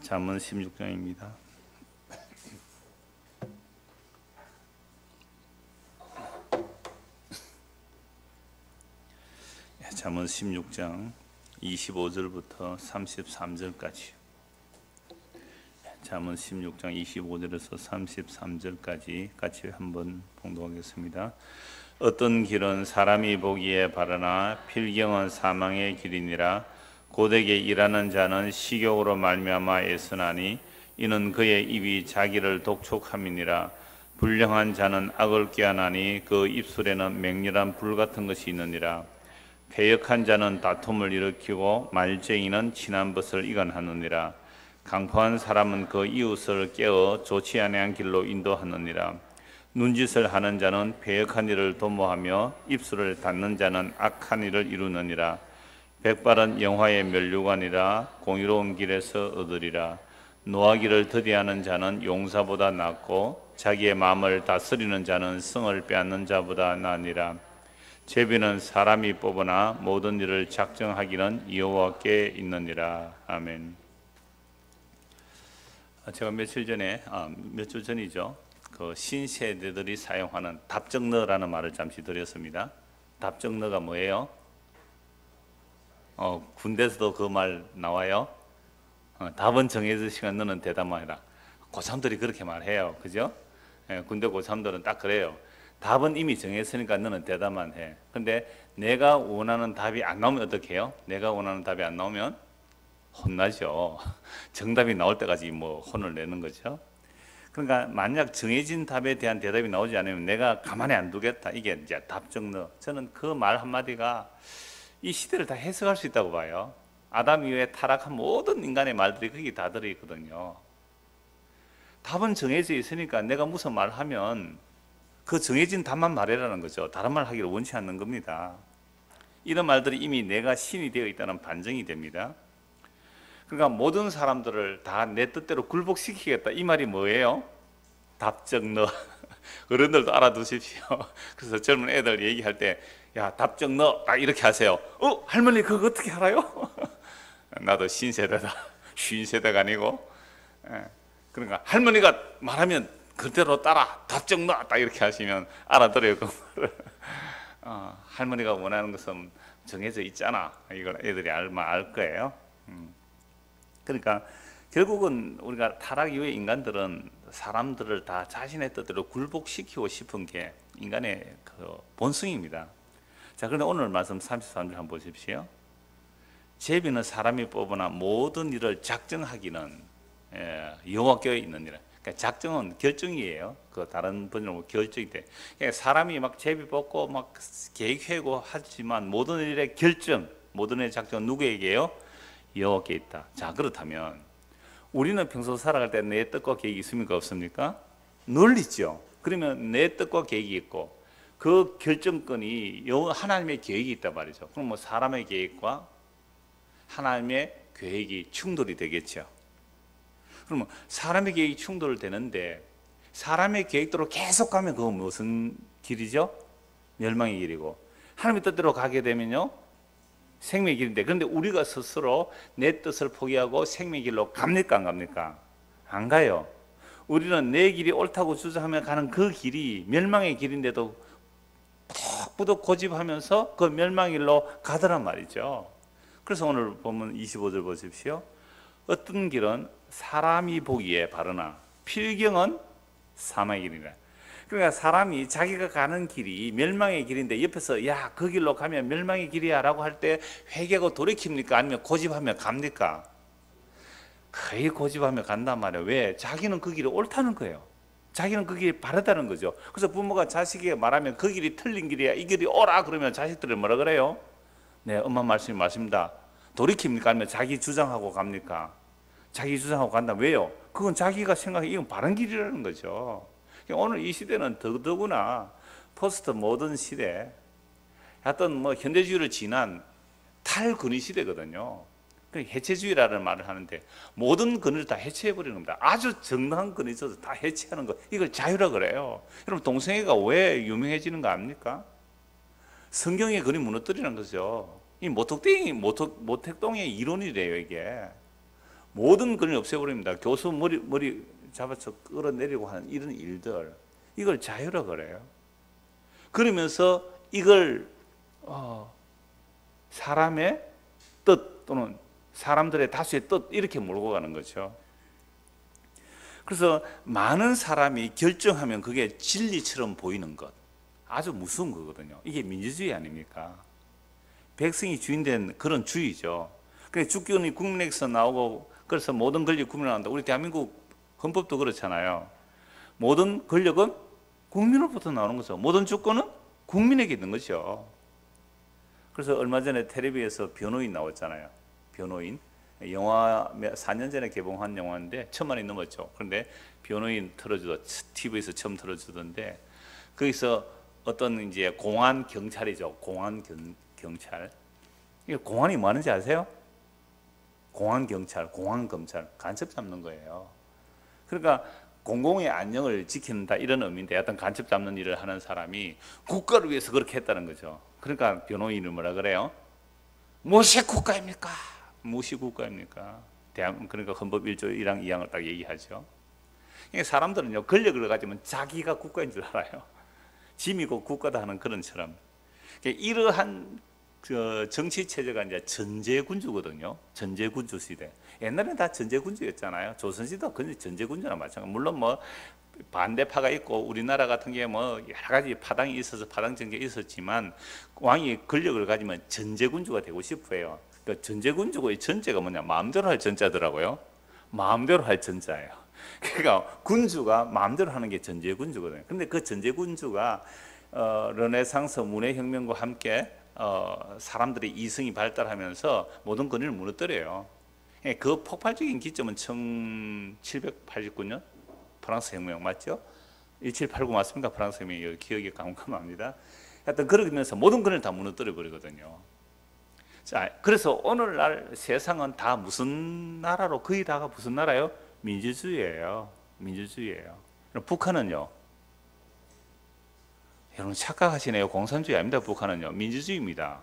잠언 16장입니다. 잠언 16장 25절부터 33절까지. 잠언 16장 25절에서 33절까지 같이 한번 봉독하겠습니다. 어떤 길은 사람이 보기에 바르나 필경은 사망의 길이니라. 고되게 일하는 자는 식욕으로 말미암아 애쓰나니 이는 그의 입이 자기를 독촉함이니라. 불량한 자는 악을 꾀하나니 그 입술에는 맹렬한 불 같은 것이 있느니라. 패역한 자는 다툼을 일으키고 말쟁이는 친한 것을 이간하느니라. 강포한 사람은 그 이웃을 깨어 좋지 아니한 길로 인도하느니라. 눈짓을 하는 자는 패역한 일을 도모하며 입술을 닫는 자는 악한 일을 이루느니라. 백발은 영화의 면류관이라. 공의로운 길에서 얻으리라. 노하기를 더디하는 자는 용사보다 낫고 자기의 마음을 다스리는 자는 성을 빼앗는 자보다 나으니라. 제비는 사람이 뽑으나 모든 일을 작정하기는 여호와께 있느니라. 아멘. 제가 몇 주 전이죠. 그 신세대들이 사용하는 답정너라는 말을 잠시 드렸습니다. 답정너가 뭐예요? 군대에서도 그 말 나와요. 답은 정해진 시간 너는 대답만 해라. 고3들이 그렇게 말해요. 그죠? 군대 고3들은 딱 그래요. 답은 이미 정했으니까 너는 대답만 해. 근데 내가 원하는 답이 안 나오면 어떻게 해요? 내가 원하는 답이 안 나오면 혼나죠. 정답이 나올 때까지 혼을 내는 거죠. 그러니까 만약 정해진 답에 대한 대답이 나오지 않으면 내가 가만히 안 두겠다. 이게 이제 답정너. 저는 그 말 한마디가 이 시대를 다 해석할 수 있다고 봐요. 아담 이후에 타락한 모든 인간의 말들이 거기 다 들어있거든요. 답은 정해져 있으니까 내가 무슨 말을 하면 그 정해진 답만 말해라는 거죠. 다른 말 하기를 원치 않는 겁니다. 이런 말들이 이미 내가 신이 되어 있다는 반증이 됩니다. 그러니까 모든 사람들을 다 내 뜻대로 굴복시키겠다. 이 말이 뭐예요? 답정너. 어른들도 알아두십시오. 그래서 젊은 애들 얘기할 때 야, 답정너 딱 이렇게 하세요. 할머니 그거 어떻게 알아요? 나도 신세대다. 쉰세대가 아니고. 그러니까 할머니가 말하면 그대로 따라 답정너 딱 이렇게 하시면 알아들어요. 그 말을. 할머니가 원하는 것은 정해져 있잖아. 이걸 애들이 알 거예요. 그러니까 결국은 우리가 타락 이후의 인간들은 사람들을 다 자신의 뜻대로 굴복시키고 싶은 게 인간의 그 본성입니다. 자, 그런데 오늘 말씀 33절 한번 보십시오. 제비는 사람이 뽑으나 모든 일을 작정하기는 여호와께 있느니라. 그러니까 작정은 결정이에요. 그 다른 번역으로 결정이 돼. 그러니까 사람이 막 제비 뽑고 막 계획하고 하지만 모든 일의 결정, 모든 일의 작정은 누구에게요? 여호와께 있다. 자, 그렇다면 우리는 평소 살아갈 때 내 뜻과 계획이 있습니까? 없습니까? 늘 있죠. 그러면 내 뜻과 계획이 있고 그 결정권이 하나님의 계획이 있단 말이죠. 그럼 사람의 계획과 하나님의 계획이 충돌이 되겠죠. 그러면 사람의 계획이 충돌되는데 사람의 계획대로 계속 가면 그건 무슨 길이죠? 멸망의 길이고, 하나님의 뜻대로 가게 되면요 생명의 길인데, 그런데 우리가 스스로 내 뜻을 포기하고 생명의 길로 갑니까? 안 갑니까? 안 가요. 우리는 내 길이 옳다고 주장하며 가는 그 길이 멸망의 길인데도 부득부득 고집하면서 그 멸망의 길로 가더란 말이죠. 그래서 오늘 보면 25절 보십시오. 어떤 길은 사람이 보기에 바르나 필경은 사망의 길이라. 그러니까 사람이 자기가 가는 길이 멸망의 길인데 옆에서 야, 그 길로 가면 멸망의 길이야 라고 할 때 회개하고 돌이킵니까? 아니면 고집하며 갑니까? 거의 고집하며 간단 말이에요. 왜? 자기는 그 길이 옳다는 거예요. 자기는 그 길이 바르다는 거죠. 그래서 부모가 자식에게 말하면 그 길이 틀린 길이야, 이 길이 옳아, 그러면 자식들이 뭐라 그래요? 네, 엄마 말씀이 맞습니다. 돌이킵니까? 아니면 자기 주장하고 갑니까? 자기 주장하고 간다. 왜요? 그건 자기가 생각해 이건 바른 길이라는 거죠. 오늘 이 시대는 더더구나 포스트 모던 시대, 하여튼 현대주의를 지난 탈근위 시대거든요. 해체주의라는 말을 하는데 모든 근위를 다 해체해버리는 겁니다. 아주 정당한 근위 있어서 다 해체하는 거, 이걸 자유라 그래요. 여러분, 동성애가 왜 유명해지는 거 압니까? 성경의 근위 무너뜨리는 거죠. 이 모택동의 이론이래요. 이게 모든 권리를 없애버립니다. 교수 머리 잡아서 끌어내리고 하는 이런 일들, 이걸 자유라 그래요. 그러면서 이걸 사람의 뜻 또는 사람들의 다수의 뜻 이렇게 몰고 가는 거죠. 그래서 많은 사람이 결정하면 그게 진리처럼 보이는 것, 아주 무서운 거거든요. 이게 민주주의 아닙니까? 백성이 주인된 그런 주의죠. 그래서 주권이 국민에게서 나오고, 그래서 모든 권력이 국민한다. 우리 대한민국 헌법도 그렇잖아요. 모든 권력은 국민으로부터 나오는 거죠. 모든 주권은 국민에게 있는 거죠. 그래서 얼마 전에 텔레비에서 변호인 나왔잖아요. 변호인. 영화 4년 전에 개봉한 영화인데 1,000만이 넘었죠. 그런데 변호인 TV에서 처음 틀어주던데, 거기서 어떤 이제 공안 경찰이죠. 공안 경찰. 이게 공안이 뭐 하는지 아세요? 공안 경찰, 공안 검찰, 간첩 잡는 거예요. 그러니까 공공의 안녕을 지킨다 이런 의미인데, 어떤 간첩 잡는 일을 하는 사람이 국가를 위해서 그렇게 했다는 거죠. 그러니까 변호인은 뭐라 그래요? 무엇이 국가입니까? 무엇이 국가입니까? 그러니까 헌법 1조 1항 2항을 딱 얘기하죠. 사람들은요, 권력을 가지면 자기가 국가인 줄 알아요. 짐이고 국가다 하는 그런처럼. 이러한 정치 체제가 이제 전제군주거든요. 전제군주 시대. 옛날에는 다 전제군주였잖아요. 조선시대도 전제군주나 마찬가지. 물론 뭐 반대파가 있고 우리나라 같은 경우에 뭐 여러 가지 파당이 있어서 파당 정계가 있었지만, 왕이 권력을 가지면 전제군주가 되고 싶어요. 그 전제군주고, 이 전제가 뭐냐, 마음대로 할 전자더라고요. 마음대로 할 전자예요. 그러니까 군주가 마음대로 하는 게 전제군주거든요. 근데 그 전제군주가 르네상스 문해혁명과 함께 사람들의 이성이 발달하면서 모든 권위를 무너뜨려요. 그 폭발적인 기점은 1789년 프랑스 혁명 맞죠? 1789 맞습니까? 프랑스 혁명, 기억이 깜깜합니다. 하여튼 그러면서 모든 권위를 다 무너뜨려 버리거든요. 자, 그래서 오늘날 세상은 다 무슨 나라로, 거의 다가 무슨 나라예요? 민주주의예요. 민주주의예요. 북한은요, 여러분 착각하시네요. 공산주의 아닙니다. 북한은요, 민주주의입니다.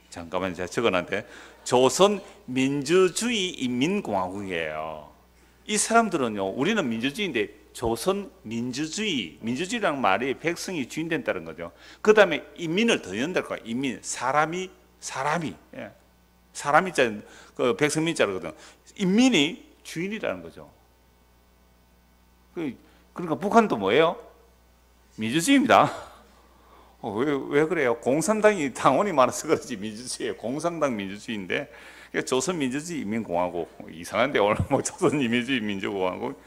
잠깐만 제가 적어놨는데, 조선 민주주의 인민공화국이에요. 이 사람들은요, 우리는 민주주의인데 조선 민주주의라는 말이 백성이 주인된다는 거죠. 그 다음에 인민을 더 연다는 거야. 인민, 사람이 예. 사람이 자, 그 백성민자거든. 인민이 주인이라는 거죠. 그러니까 북한도 뭐예요? 민주주의입니다. 왜 그래요? 공산당이 당원이 많아서 그렇지 민주주의예요. 공산당 민주주의인데, 조선 민주주의 인민공화국, 이상한데 오늘 뭐 조선 민주주의 민주공화국.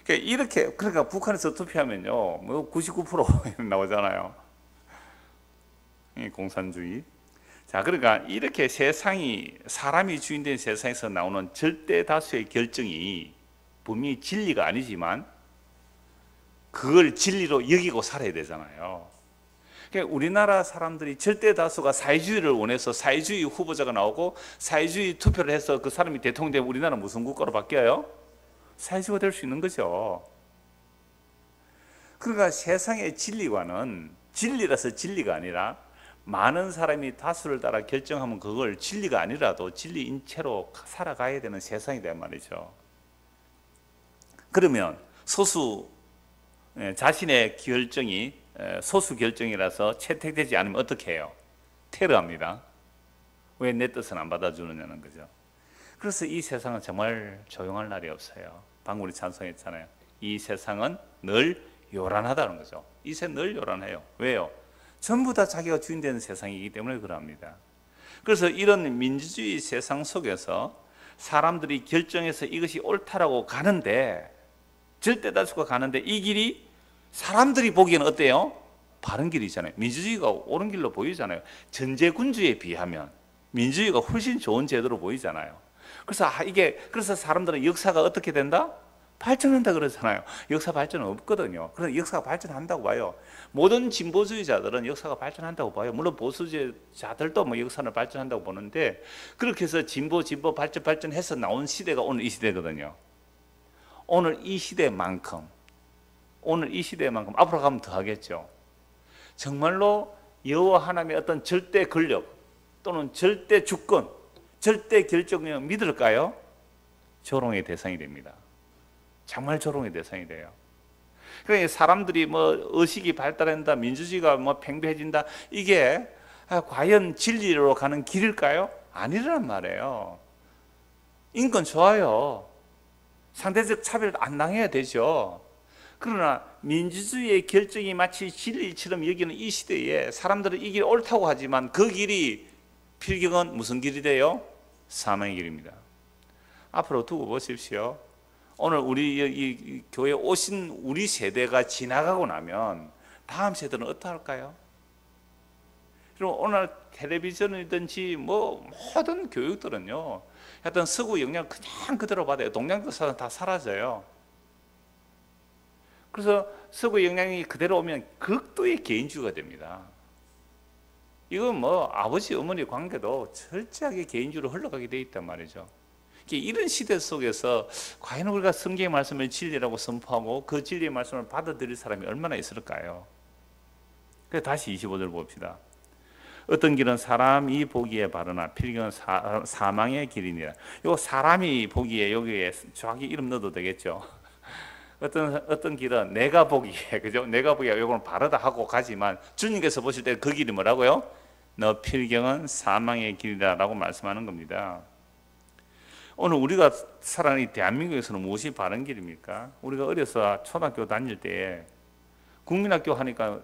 그러니까 북한에서 투표하면요, 뭐 99% 나오잖아요. 공산주의. 자, 그러니까 이렇게 사람이 주인된 세상에서 나오는 절대 다수의 결정이 분명히 진리가 아니지만 그걸 진리로 여기고 살아야 되잖아요. 그러니까 우리나라 사람들이 절대 다수가 사회주의를 원해서 사회주의 후보자가 나오고 사회주의 투표를 해서 그 사람이 대통령 되면 우리나라는 무슨 국가로 바뀌어요? 사회주의가 될 수 있는 거죠. 그러니까 세상의 진리관은 진리라서 진리가 아니라, 많은 사람이 다수를 따라 결정하면 그걸 진리가 아니라도 진리인 채로 살아가야 되는 세상이란 말이죠. 그러면 자신의 결정이 소수 결정이라서 채택되지 않으면 어떻게 해요? 테러합니다. 왜 내 뜻은 안 받아주느냐는 거죠. 그래서 이 세상은 정말 조용할 날이 없어요. 방금 우리 찬송했잖아요. 이 세상은 늘 요란하다는 거죠. 이 세상 늘 요란해요. 왜요? 전부 다 자기가 주인되는 세상이기 때문에 그럽니다. 그래서 이런 민주주의 세상 속에서 사람들이 결정해서 이것이 옳다라고 가는데, 절대 다수가 가는데 이 길이 사람들이 보기에는 어때요? 바른 길이잖아요. 민주주의가 옳은 길로 보이잖아요. 전제군주에 비하면 민주주의가 훨씬 좋은 제도로 보이잖아요. 그래서 사람들은 역사가 어떻게 된다? 발전한다 그러잖아요. 역사 발전은 없거든요. 그래서 역사가 발전한다고 봐요. 모든 진보주의자들은 역사가 발전한다고 봐요. 물론 보수주의자들도 뭐 역사는 발전한다고 보는데, 그렇게 해서 진보 발전해서 나온 시대가 오늘 이 시대거든요. 오늘 이 시대만큼 앞으로 가면 더 하겠죠. 정말로 여호와 하나님의 어떤 절대 권력, 또는 절대 주권, 절대 결정력 믿을까요? 조롱의 대상이 됩니다. 정말 조롱의 대상이 돼요. 그러니까 사람들이 뭐 의식이 발달한다, 민주주의가 뭐 팽배해진다, 이게 과연 진리로 가는 길일까요? 아니란 말이에요. 인권 좋아요. 상대적 차별 안 당해야 되죠. 그러나 민주주의의 결정이 마치 진리처럼 여기는 이 시대에 사람들은 이 길이 옳다고 하지만 그 길이 필경은 무슨 길이 돼요? 사망의 길입니다. 앞으로 두고 보십시오. 오늘 우리 이 교회 오신 우리 세대가 지나가고 나면 다음 세대는 어떡할까요? 그리고 오늘 텔레비전이든지 뭐 모든 교육들은요, 하여튼 서구 영향 그냥 그대로 받아요. 동양교사는 다 사라져요. 그래서 서구 영향이 그대로 오면 극도의 개인주의가 됩니다. 이건 뭐 아버지 어머니 관계도 철저하게 개인주의로 흘러가게 돼 있단 말이죠. 이런 시대 속에서 과연 우리가 성경의 말씀을 진리라고 선포하고 그 진리의 말씀을 받아들일 사람이 얼마나 있을까요? 그래서 다시 25절 봅시다. 어떤 길은 사람이 보기에 바르나 필경은 사망의 길이니라. 요 사람이 보기에 여기에 정확히 이름 넣어도 되겠죠. 어떤 길은 내가 보기에, 그죠? 내가 보기에 요거는 바르다 하고 가지만 주님께서 보실 때 그 길이 뭐라고요? 너 필경은 사망의 길이라고 말씀하는 겁니다. 오늘 우리가 살아가는 이 대한민국에서는 무엇이 바른 길입니까? 우리가 어려서 초등학교 다닐 때 국민학교 하니까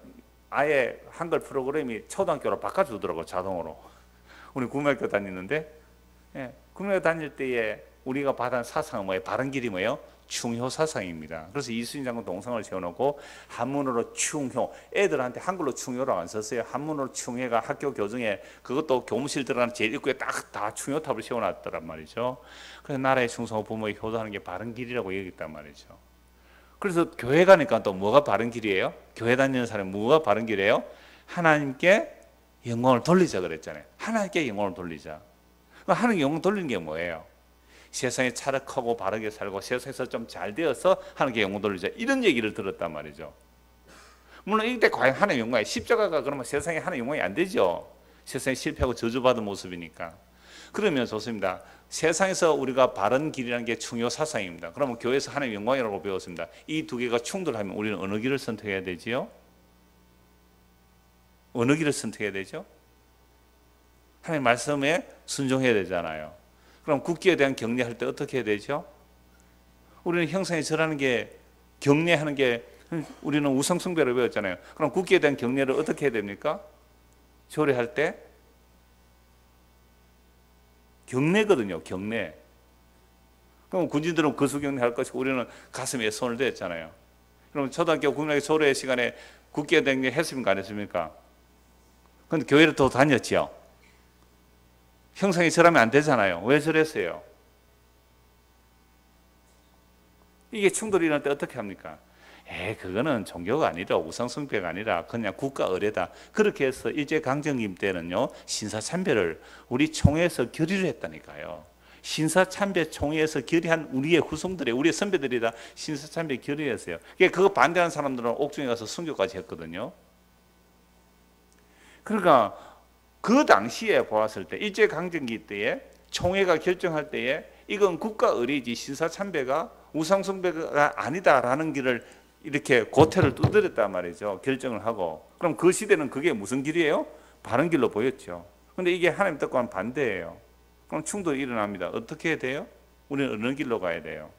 아예 한글 프로그램이 초등학교로 바꿔주더라고, 자동으로. 우리 국민학교 다니는데, 국민학교 다닐 때에 우리가 받은 사상은 뭐예요? 바른 길이 뭐예요? 충효 사상입니다. 그래서 이순신 장군 동상을 세워놓고 한문으로 충효, 애들한테 한글로 충효라고 안 썼어요. 한문으로 충효가 학교 교정에, 그것도 교무실 들어가는 제일 입구에 딱 다 충효탑을 세워놨더란 말이죠. 그래서 나라의 충성하고 부모의 효도하는 게 바른 길이라고 얘기했단 말이죠. 그래서 교회 가니까 또 뭐가 바른 길이에요? 교회 다니는 사람이 뭐가 바른 길이에요? 하나님께 영광을 돌리자 그랬잖아요. 하나님께 영광을 돌리자. 하나님께 영광 돌리는 게 뭐예요? 세상에 차력하고 바르게 살고 세상에서 좀 잘 되어서 하나님께 영광 돌리자, 이런 얘기를 들었단 말이죠. 물론 이때 과연 하나님 영광이, 십자가가 그러면 세상에 하나님 영광이 안 되죠. 세상에 실패하고 저주받은 모습이니까. 그러면 좋습니다. 세상에서 우리가 바른 길이라는 게 충효 사상입니다. 그러면 교회에서 하나님 영광이라고 배웠습니다. 이 두 개가 충돌하면 우리는 어느 길을 선택해야 되지요? 어느 길을 선택해야 되죠? 하나님 말씀에 순종해야 되잖아요. 그럼 국기에 대한 경례할 때 어떻게 해야 되죠? 우리는 형상에 절하는 게, 경례하는 게, 우리는 우상숭배를 배웠잖아요. 그럼 국기에 대한 경례를 어떻게 해야 됩니까? 조례할 때 경례거든요. 경례. 그럼 군진들은 거수경례 할 것이고 우리는 가슴에 손을 대었잖아요. 그럼 초등학교 국민학교 조례 시간에 국기에 대한 경례 했습니까? 안 했습니까? 근데 교회를 또 다녔지요. 형상에 절하면 안 되잖아요. 왜 절했어요? 이게 충돌이 일어날 때 어떻게 합니까? 그거는 종교가 아니라 우상숭배가 아니라 그냥 국가 의례다. 그렇게 해서 일제강점기 때는요, 신사참배를 우리 총회에서 결의를 했다니까요. 신사참배 총회에서 결의한 우리의 후손들이, 우리의 선배들이 다 신사참배 결의했어요. 그거 반대하는 사람들은 옥중에 가서 순교까지 했거든요. 그러니까 그 당시에 보았을 때, 일제강점기 때에 총회가 결정할 때에 이건 국가 의례이지 신사참배가 우상숭배가 아니다라는 길을 이렇게 고태를 두드렸단 말이죠. 결정을 하고. 그럼 그 시대는 그게 무슨 길이에요? 바른 길로 보였죠. 근데 이게 하나님 뜻과는 반대예요. 그럼 충돌이 일어납니다. 어떻게 해야 돼요? 우리는 어느 길로 가야 돼요?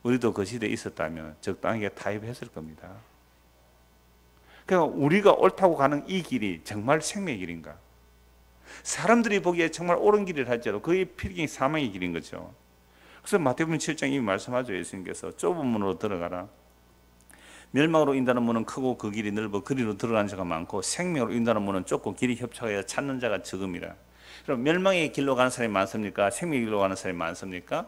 우리도 그 시대에 있었다면 적당하게 타협했을 겁니다. 그러니까 우리가 옳다고 가는 이 길이 정말 생명의 길인가? 사람들이 보기에 정말 옳은 길을 할지라도 그의 필경이 사망의 길인 거죠. 그래서 마태복음 7장 이미 말씀하죠. 예수님께서 좁은 문으로 들어가라. 멸망으로 인도하는 문은 크고 그 길이 넓어 그리로 들어가는 자가 많고 생명으로 인도하는 문은 좁고 길이 협착하여 찾는 자가 적음이라. 그럼 멸망의 길로 가는 사람이 많습니까? 생명의 길로 가는 사람이 많습니까?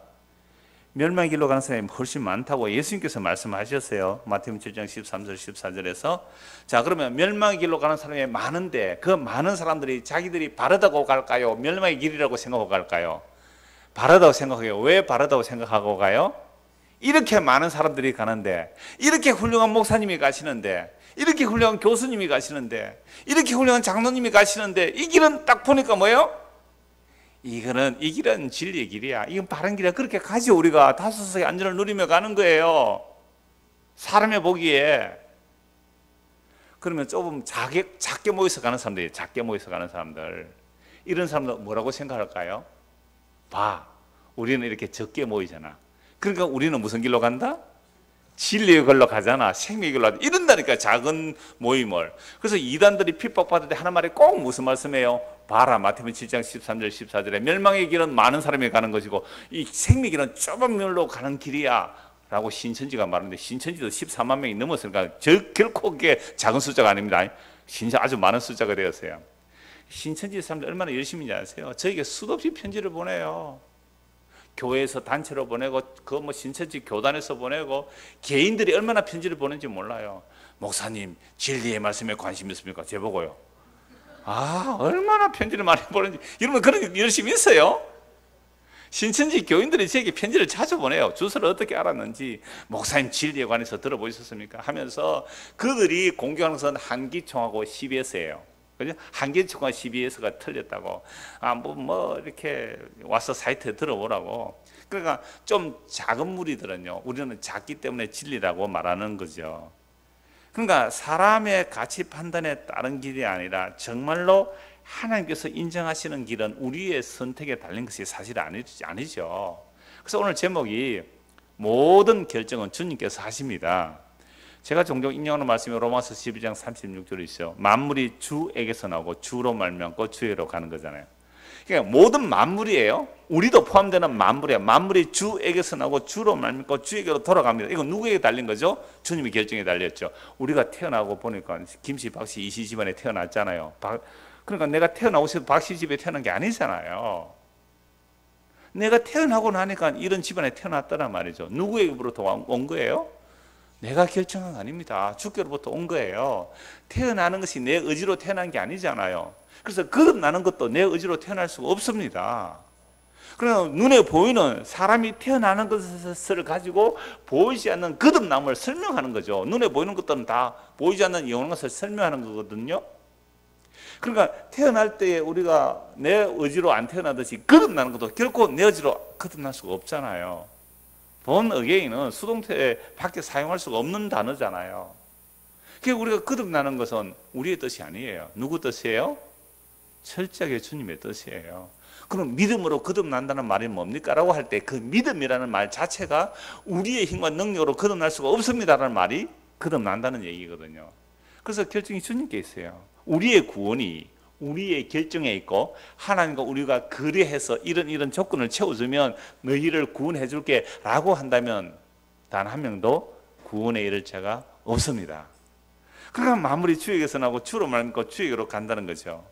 멸망의 길로 가는 사람이 훨씬 많다고 예수님께서 말씀하셨어요. 마태복음 7장 13절 14절에서. 자, 그러면 멸망의 길로 가는 사람이 많은데 그 많은 사람들이 자기들이 바르다고 갈까요? 멸망의 길이라고 생각하고 갈까요? 바르다고 생각해요. 왜 바르다고 생각하고 가요? 이렇게 많은 사람들이 가는데, 이렇게 훌륭한 목사님이 가시는데, 이렇게 훌륭한 교수님이 가시는데, 이렇게 훌륭한 장로님이 가시는데, 이 길은 딱 보니까 뭐예요? 이 길은 진리의 길이야. 이건 바른 길이야. 그렇게 가지. 우리가 다소서의 안전을 누리며 가는 거예요. 사람의 보기에. 그러면 조금 작게 모여서 가는 사람들이, 작게 모여서 가는 사람들, 이런 사람들 뭐라고 생각할까요? 봐, 우리는 이렇게 적게 모이잖아. 그러니까 우리는 무슨 길로 간다? 진리의 길로 가잖아. 생명의 길로 가잖아. 이런다니까, 작은 모임을. 그래서 이단들이 핍박받을 때 하는 말이 꼭 무슨 말씀이에요? 봐라, 마태복음 7장 13절 14절에 멸망의 길은 많은 사람이 가는 것이고 이 생명의 길은 좁은 길로 가는 길이야 라고 신천지가 말하는데, 신천지도 14만 명이 넘었으니까 결코 그게 작은 숫자가 아닙니다. 아주 많은 숫자가 되었어요. 신천지 사람들 얼마나 열심인지 아세요? 저에게 수도 없이 편지를 보내요. 교회에서 단체로 보내고, 신천지 교단에서 보내고, 개인들이 얼마나 편지를 보내는지 몰라요. 목사님, 진리의 말씀에 관심 있습니까? 제보고요. 얼마나 편지를 많이 보내는지. 여러분, 그런 게 열심히 있어요? 신천지 교인들이 저에게 편지를 자주 보내요. 주소를 어떻게 알았는지, 목사님 진리에 관해서 들어보셨습니까? 하면서 그들이 공경하는 것은 한기총하고 CBS예요. 그죠? 한기총과 CBS가 틀렸다고. 이렇게 와서 사이트에 들어보라고. 그러니까 좀 작은 무리들은요, 우리는 작기 때문에 진리라고 말하는 거죠. 그러니까 사람의 가치 판단에 따른 길이 아니라 정말로 하나님께서 인정하시는 길은 우리의 선택에 달린 것이 사실 아니죠. 그래서 오늘 제목이 모든 결정은 주님께서 하십니다. 제가 종종 인용하는 말씀이 로마서 12장 36절에 있어요. 만물이 주에게서 나오고 주로 말미암고 주에로 가는 거잖아요. 그러니까 모든 만물이에요. 우리도 포함되는 만물이에요. 만물이 주에게서 나오고 주로 말미암고 주에게로 돌아갑니다. 이건 누구에게 달린 거죠? 주님의 결정에 달렸죠. 우리가 태어나고 보니까 김씨, 박씨, 이씨 집안에 태어났잖아요. 그러니까 내가 태어나고 싶어서 박씨 집에 태어난 게 아니잖아요. 내가 태어나고 나니까 이런 집안에 태어났다란 말이죠. 누구에게로부터 온 거예요? 내가 결정한 거 아닙니다. 주께로부터 온 거예요. 태어나는 것이 내 의지로 태어난 게 아니잖아요. 그래서 거듭나는 것도 내 의지로 태어날 수가 없습니다. 그러나 눈에 보이는 사람이 태어나는 것을 가지고 보이지 않는 거듭남을 설명하는 거죠. 눈에 보이는 것들은 다 보이지 않는 영원한 것을 설명하는 거거든요. 그러니까 태어날 때 우리가 내 의지로 안 태어나듯이 거듭나는 것도 결코 내 의지로 거듭날 수가 없잖아요. 본 어게인은 수동태 밖에 사용할 수가 없는 단어잖아요. 그러니까 우리가 거듭나는 것은 우리의 뜻이 아니에요. 누구 뜻이에요? 철저하게 주님의 뜻이에요. 그럼 믿음으로 거듭난다는 말이 뭡니까? 라고 할 때 그 믿음이라는 말 자체가 우리의 힘과 능력으로 거듭날 수가 없습니다라는 말이 거듭난다는 얘기거든요. 그래서 결정이 주님께 있어요. 우리의 구원이 우리의 결정에 있고, 하나님과 우리가 거래해서 이런 조건을 채워주면 너희를 구원해 줄게 라고 한다면 단 한 명도 구원에 이를 자가 없습니다. 그러니까 만물이 주에게서 나고 주로 말미암고 주에게로 간다는 거죠.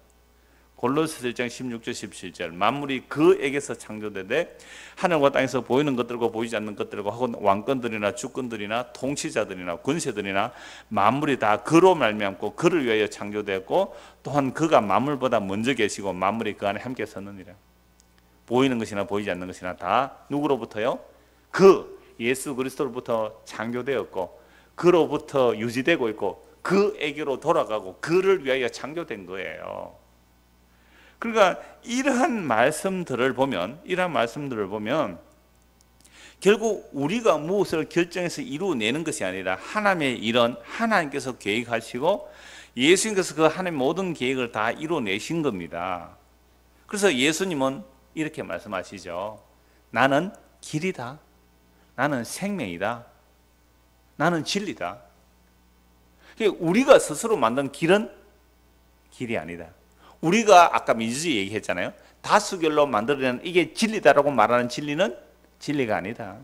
골로새 1장 16절 17절 만물이 그에게서 창조되되 하늘과 땅에서 보이는 것들과 보이지 않는 것들과 혹은 왕권들이나 주권들이나 통치자들이나 군세들이나 만물이 다 그로 말미암고 그를 위하여 창조되었고 또한 그가 만물보다 먼저 계시고 만물이 그 안에 함께 섰느니라. 보이는 것이나 보이지 않는 것이나 다 누구로부터요? 그 예수 그리스도로부터 창조되었고 그로부터 유지되고 있고 그에게로 돌아가고 그를 위하여 창조된 거예요. 그러니까 이러한 말씀들을 보면 결국 우리가 무엇을 결정해서 이루어내는 것이 아니라 하나님의 일은 하나님께서 계획하시고 예수님께서 그 하나님의 모든 계획을 다 이루어내신 겁니다. 그래서 예수님은 이렇게 말씀하시죠. 나는 길이다. 나는 생명이다. 나는 진리다. 우리가 스스로 만든 길은 길이 아니다. 우리가 아까 민주주의 얘기했잖아요. 다수결로 만들어낸 이게 진리다라고 말하는 진리는 진리가 아니다.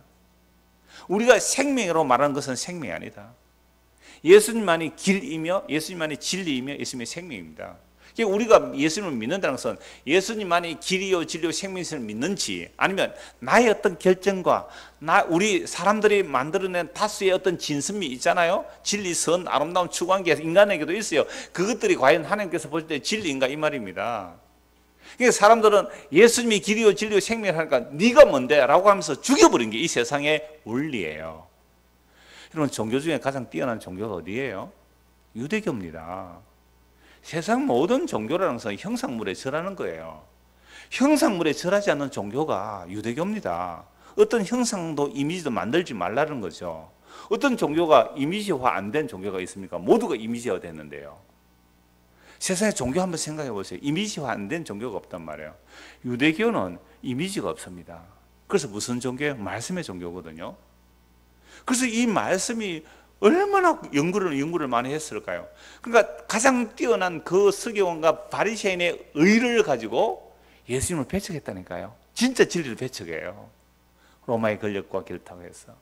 우리가 생명으로 말하는 것은 생명이 아니다. 예수님만이 길이며 예수님만이 진리이며 예수님의 생명입니다. 우리가 예수님을 믿는다는 것은 예수님만이 길이요 진리요 생명이심을 믿는지, 아니면 나의 어떤 결정과 우리 사람들이 만들어낸 다수의 어떤 진선미 있잖아요. 진리, 선, 아름다운 추구한 게 인간에게도 있어요. 그것들이 과연 하나님께서 볼 때 진리인가 이 말입니다. 그러니까 사람들은 예수님이 길이요 진리요 생명이라니까 네가 뭔데? 라고 하면서 죽여버린 게 이 세상의 원리예요. 여러분, 종교 중에 가장 뛰어난 종교가 어디예요? 유대교입니다. 세상 모든 종교라는 것은 형상물에 절하는 거예요. 형상물에 절하지 않는 종교가 유대교입니다. 어떤 형상도 이미지도 만들지 말라는 거죠. 어떤 종교가 이미지화 안 된 종교가 있습니까? 모두가 이미지화 됐는데요. 세상의 종교 한번 생각해 보세요. 이미지화 안 된 종교가 없단 말이에요. 유대교는 이미지가 없습니다. 그래서 무슨 종교예요? 말씀의 종교거든요. 그래서 이 말씀이 얼마나 연구를 많이 했을까요? 그러니까 가장 뛰어난 그 서기관과 바리새인의 의를 가지고 예수님을 배척했다니까요. 진짜 진리를 배척해요. 로마의 권력과 결탁해서.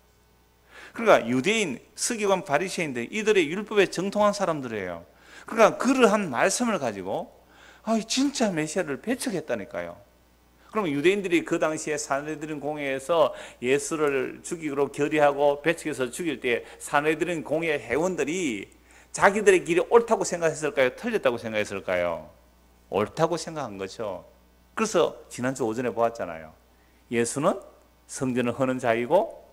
그러니까 유대인, 서기관, 바리새인들 이들의 율법에 정통한 사람들이에요. 그러니까 그러한 말씀을 가지고 진짜 메시아를 배척했다니까요. 그러면 유대인들이 그 당시에 산헤드린 공회에서 예수를 죽이기로 결의하고 배척해서 죽일 때 산헤드린 공회 회원들이 자기들의 길이 옳다고 생각했을까요? 틀렸다고 생각했을까요? 옳다고 생각한 거죠. 그래서 지난주 오전에 보았잖아요. 예수는 성전을 허는 자이고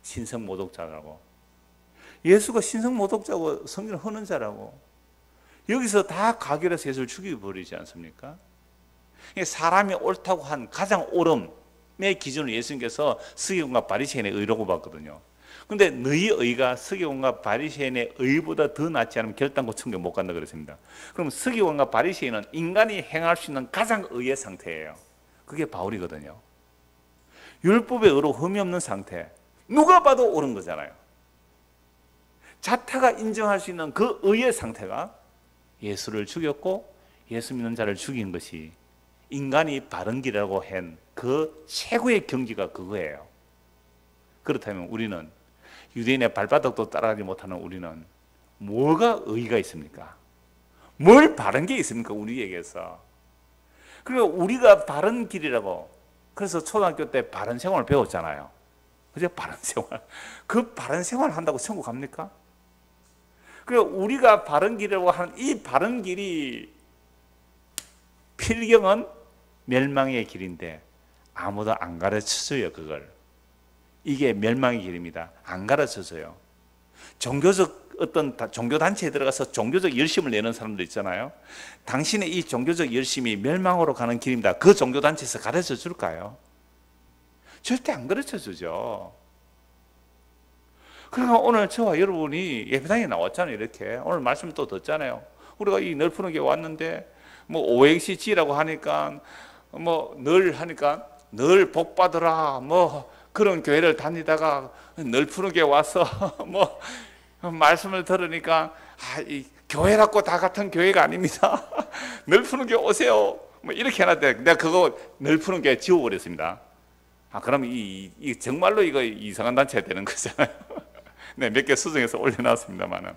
신성모독자라고. 예수가 신성모독자고 성전을 허는 자라고. 여기서 다 가결해서 예수를 죽여버리지 않습니까? 사람이 옳다고 한 가장 옳음의 기준을 예수님께서 서기관과 바리새인의 의라고 봤거든요. 그런데 너희 의가 서기관과 바리새인의 의보다 더 낫지 않으면 결단코 천국 못 간다 그랬습니다. 그럼 서기관과 바리새인은 인간이 행할 수 있는 가장 의의 상태예요. 그게 바울이거든요. 율법의 의로 흠이 없는 상태. 누가 봐도 옳은 거잖아요. 자타가 인정할 수 있는 그 의의 상태가 예수를 죽였고 예수 믿는 자를 죽인 것이 인간이 바른 길이라고 한 그 최고의 경지가 그거예요. 그렇다면 우리는 유대인의 발바닥도 따라가지 못하는 우리는 뭐가 의의가 있습니까? 뭘 바른 게 있습니까? 우리에게서. 그리고 우리가 바른 길이라고 그래서 초등학교 때 바른 생활을 배웠잖아요. 그죠? 바른 생활. 그 바른 생활을 한다고 천국 갑니까? 그리고 우리가 바른 길이라고 하는 이 바른 길이 필경은 멸망의 길인데 아무도 안 가르쳐줘요. 그걸. 이게 멸망의 길입니다. 안 가르쳐줘요. 종교적 어떤 종교단체에 들어가서 종교적 열심을 내는 사람들 있잖아요. 당신의 이 종교적 열심이 멸망으로 가는 길입니다. 그 종교단체에서 가르쳐 줄까요? 절대 안 가르쳐 주죠. 그러니까 오늘 저와 여러분이 예배당에 나왔잖아요. 이렇게 오늘 말씀 또 듣잖아요. 우리가 이 널푸르게 왔는데 뭐 오행시지라고 하니까 뭐 늘 하니까 늘 복 받으라 뭐 그런 교회를 다니다가 널푸르게 와서 뭐 말씀을 들으니까 이 교회라고 다 같은 교회가 아닙니다. 널푸르게 오세요. 뭐 이렇게 해놨는데 내가 그거 널푸르게 지워버렸습니다. 그럼 이 정말로 이거 이상한 단체가 되는 거잖아요. 네, 몇 개 수정해서 올려놨습니다만은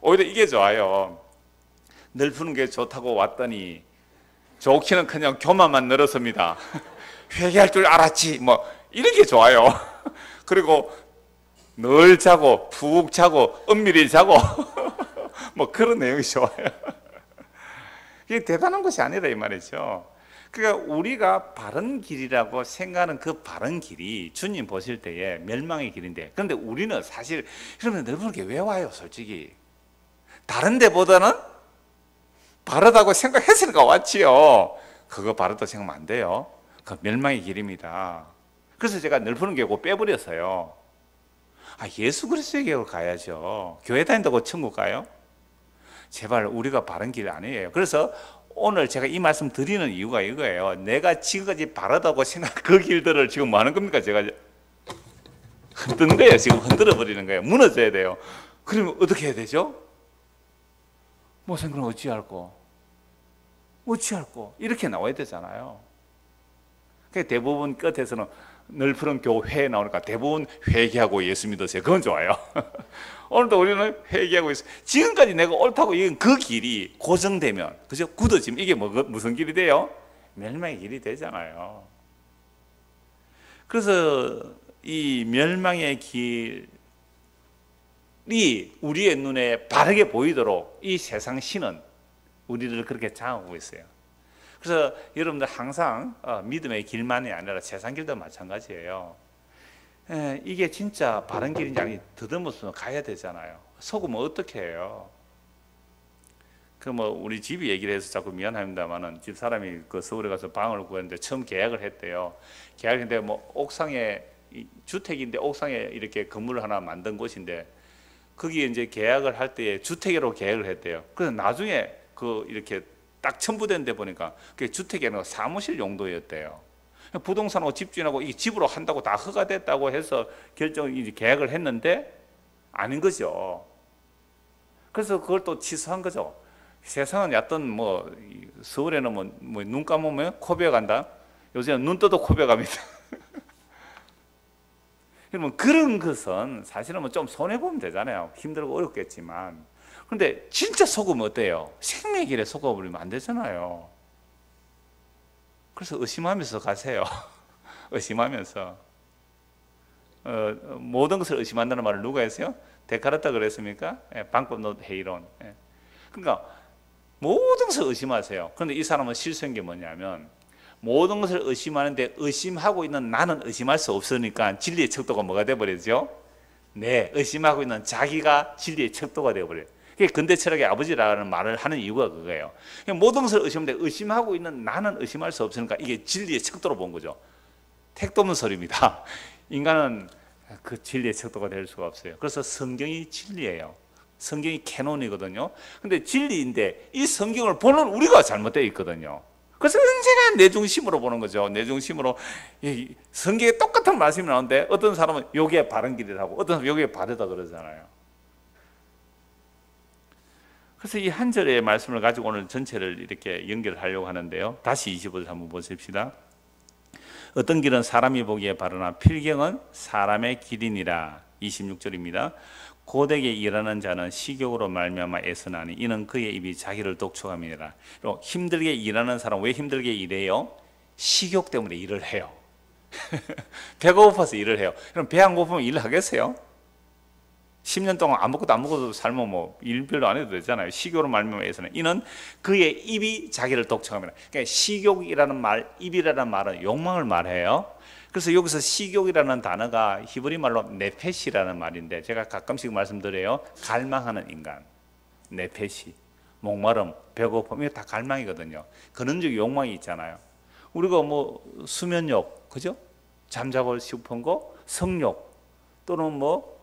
오히려 이게 좋아요. 널푸는 게 좋다고 왔더니 좋기는 그냥 교만만 늘었습니다. 회개할 줄 알았지 뭐 이런 게 좋아요. 그리고 늘 자고 푹 자고 은밀히 자고 뭐 그런 내용이 좋아요. 이게 대단한 것이 아니라 이 말이죠. 그러니까 우리가 바른 길이라고 생각하는 그 바른 길이 주님 보실 때에 멸망의 길인데, 그런데 우리는 사실 여러분 넓은 게 왜 와요? 솔직히 다른 데보다는 바르다고 생각했으니까 왔지요. 그거 바르다고 생각하면 안 돼요. 그 멸망의 길입니다. 그래서 제가 넓은 게고 빼버렸어요. 예수 그리스도에게 가야죠. 교회 다닌다고 천국 가요? 제발 우리가 바른 길 아니에요. 그래서 오늘 제가 이 말씀 드리는 이유가 이거예요. 내가 지금까지 바르다고 생각 그 길들을 지금 뭐 하는 겁니까? 제가 흔드는 거예요. 지금 흔들어 버리는 거예요. 무너져야 돼요. 그러면 어떻게 해야 되죠? 그럼 어찌할꼬 이렇게 나와야 되잖아요. 대부분 끝에서는 널푸른 교회에 나오니까 대부분 회개하고 예수 믿으세요. 그건 좋아요. 오늘도 우리는 회개하고 있어요. 지금까지 내가 옳다고 이건 그 길이 고정되면, 그죠? 굳어지면 이게 무슨 길이 돼요? 멸망의 길이 되잖아요. 그래서 이 멸망의 길이 우리의 눈에 바르게 보이도록 이 세상 신은 우리를 그렇게 장하고 있어요. 그래서 여러분들 항상 믿음의 길만이 아니라 세상 길도 마찬가지예요. 이게 진짜 바른 길인지 아닌지 더듬어서 가야 되잖아요. 속으면 어떻게 해요? 그 뭐 우리 집이 얘기를 해서 자꾸 미안합니다만은 집 사람이 그 서울에 가서 방을 구했는데 처음 계약을 했대요. 계약했는데 뭐 옥상에 주택인데 옥상에 이렇게 건물을 하나 만든 곳인데 거기에 이제 계약을 할 때에 주택으로 계약을 했대요. 그래서 나중에 그 이렇게 딱 첨부된 데 보니까 그게 주택이 아니라 사무실 용도였대요. 부동산하고 집주인하고 이 집으로 한다고 다 허가됐다고 해서 이제 계약을 했는데 아닌 거죠. 그래서 그걸 또 취소한 거죠. 세상은 얕던 뭐 서울에는 뭐 눈 감으면 코 베어간다. 요새는 눈 떠도 코 베어갑니다. 그러면 그런 것은 사실은 뭐 좀 손해 보면 되잖아요. 힘들고 어렵겠지만. 그런데 진짜 속으면 어때요? 생명의 길에 속아버리면 안 되잖아요. 그래서 의심하면서 가세요. 의심하면서. 모든 것을 의심한다는 말을 누가 했어요? 데카르트가 그랬습니까? 방법 노트 헤이론. 그러니까 모든 것을 의심하세요. 그런데 이 사람은 실수한 게 뭐냐면 모든 것을 의심하는데 의심하고 있는 나는 의심할 수 없으니까 진리의 척도가 뭐가 돼버리죠? 네, 의심하고 있는 자기가 진리의 척도가 되어버려요. 그게 근대 철학의 아버지라는 말을 하는 이유가 그거예요. 모든 것을 의심하는데 의심하고 있는 나는 의심할 수 없으니까 이게 진리의 척도로 본 거죠. 택도 없는 소리입니다. 인간은 그 진리의 척도가 될 수가 없어요. 그래서 성경이 진리예요. 성경이 캐논이거든요. 근데 진리인데 이 성경을 보는 우리가 잘못되어 있거든요. 그래서 언제나 내 중심으로 보는 거죠. 내 중심으로. 성경에 똑같은 말씀이 나오는데 어떤 사람은 요게 바른 길이라고 어떤 사람은 요게 바르다 그러잖아요. 그래서 이 한 절의 말씀을 가지고 오늘 전체를 이렇게 연결하려고 하는데요. 다시 25절 한번 보십시다. 어떤 길은 사람이 보기에 바르나 필경은 사람의 길이니라. 26절입니다. 고되게 일하는 자는 식욕으로 말미암아 애쓰나니 이는 그의 입이 자기를 독촉함이니라. 힘들게 일하는 사람 왜 힘들게 일해요? 식욕 때문에 일을 해요. 배가 고파서 일을 해요. 그럼 배 안 고프면 일을 하겠어요? 10년 동안 아무것도 안 먹어도 살면 뭐 일 별로 안 해도 되잖아요. 식욕으로 말미암아 애쓰나니 이는 그의 입이 자기를 독촉함이라. 그러니까 식욕이라는 말, 입이라는 말은 욕망을 말해요. 그래서 여기서 식욕이라는 단어가 히브리 말로 네페시라는 말인데 제가 가끔씩 말씀드려요. 갈망하는 인간, 네페시, 목마름, 배고픔 이게 다 갈망이거든요. 근원적 욕망이 있잖아요. 우리가 뭐 수면욕, 그죠? 잠자고 싶은 거, 성욕 또는 뭐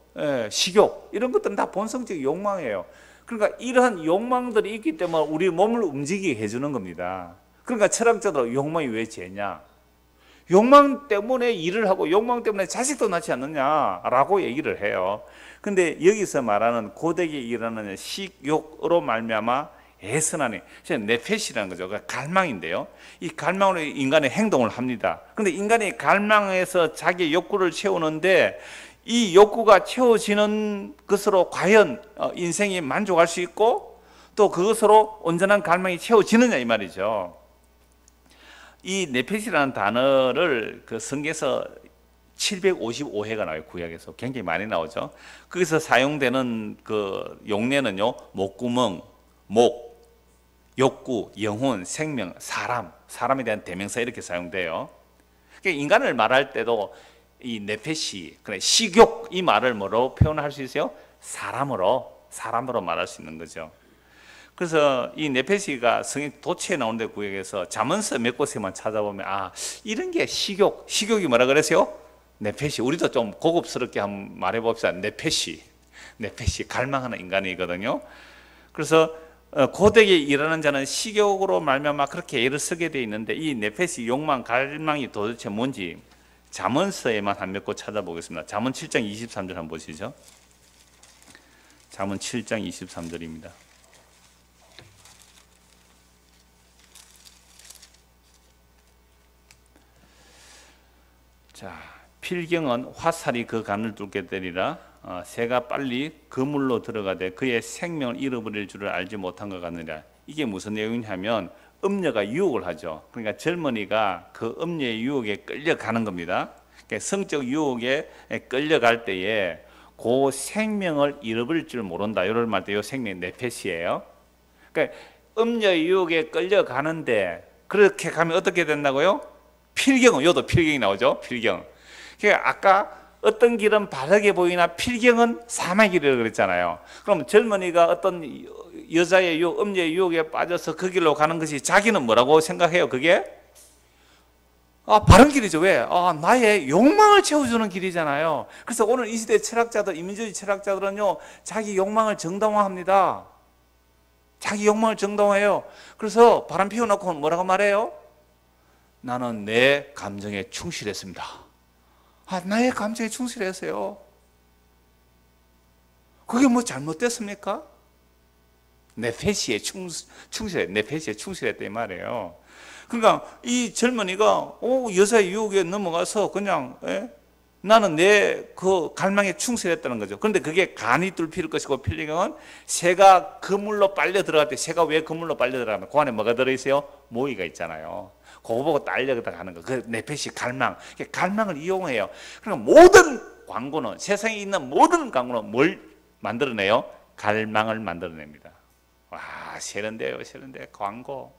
식욕 이런 것들은 다 본성적 욕망이에요. 그러니까 이러한 욕망들이 있기 때문에 우리 몸을 움직이게 해주는 겁니다. 그러니까 철학자도 욕망이 왜 죄냐? 욕망 때문에 일을 하고 욕망 때문에 자식도 낳지 않느냐라고 얘기를 해요. 근데 여기서 말하는 고되게 일하는 식욕으로 말미암아 애쓰나니 네페시라는 거죠. 그러니까 갈망인데요. 이 갈망으로 인간의 행동을 합니다. 근데 인간이 갈망해서 자기의 욕구를 채우는데 이 욕구가 채워지는 것으로 과연 인생이 만족할 수 있고 또 그것으로 온전한 갈망이 채워지느냐 이 말이죠. 이 네페시라는 단어를 그 성경에서 755회가 나와요. 구약에서 굉장히 많이 나오죠. 거기서 사용되는 그 용례는요, 목구멍, 목, 욕구, 영혼, 생명, 사람에 대한 대명사 이렇게 사용돼요. 그러니까 인간을 말할 때도 이 네페시, 그래 식욕 이 말을 뭐로 표현할 수 있어요? 사람으로 말할 수 있는 거죠. 그래서 이 네페시가 성경 도처에 나오는데 구약에서 잠언서 몇 곳에만 찾아보면 이런 게 식욕이 뭐라 그랬어요? 네페시. 우리도 좀 고급스럽게 한번 말해봅시다. 네페시 갈망하는 인간이거든요. 그래서 고되게 일하는 자는 식욕으로 말미암아 그렇게 애를 쓰게 돼 있는데 이 네페시 욕망 갈망이 도대체 뭔지 잠언서에만 한 몇 곳 찾아보겠습니다. 잠언 7장 23절 한번 보시죠. 잠언 7장 23절입니다. 자, 필경은 화살이 그 간을 뚫게 되리라. 새가 빨리 그물로 들어가되 그의 생명을 잃어버릴 줄을 알지 못한 것 같느니라. 이게 무슨 내용이냐면 음녀가 유혹을 하죠. 그러니까 젊은이가 그 음녀의 유혹에 끌려가는 겁니다. 그러니까 성적 유혹에 끌려갈 때에 그 생명을 잃어버릴 줄 모른다. 이런 말 때 이 생명이 네페시예요. 그러니까 음녀의 유혹에 끌려가는데 그렇게 가면 어떻게 된다고요? 필경은 요도 필경이 나오죠. 필경. 그러니까 아까 어떤 길은 바르게 보이나 필경은 사망의 길이라고 그랬잖아요. 그럼 젊은이가 어떤 여자의 유혹, 음녀의 유혹에 빠져서 그 길로 가는 것이 자기는 뭐라고 생각해요? 그게 바른 길이죠. 왜? 나의 욕망을 채워주는 길이잖아요. 그래서 오늘 이 시대 철학자들, 이민주의 철학자들은요, 자기 욕망을 정당화합니다. 자기 욕망을 정당화해요. 그래서 바람 피워놓고 뭐라고 말해요? 나는 내 감정에 충실했습니다. 나의 감정에 충실했어요. 그게 뭐 잘못됐습니까? 내 패시에 충실했다 이 말이에요. 그러니까 이 젊은이가 여자의 유혹에 넘어가서 그냥 나는 내 그 갈망에 충실했다는 거죠. 그런데 그게 간이 뚫힐 것이고 필리경은 새가 그물로 빨려 들어갈 때, 새가 왜 그물로 빨려 들어가면 그 안에 뭐가 들어있어요? 모이가 있잖아요. 그거 보고 딸려가는 거. 그 내 패시 갈망을 이용해요. 그러니까 모든 광고는, 세상에 있는 모든 광고는 뭘 만들어내요? 갈망을 만들어냅니다. 와, 세련돼요. 광고.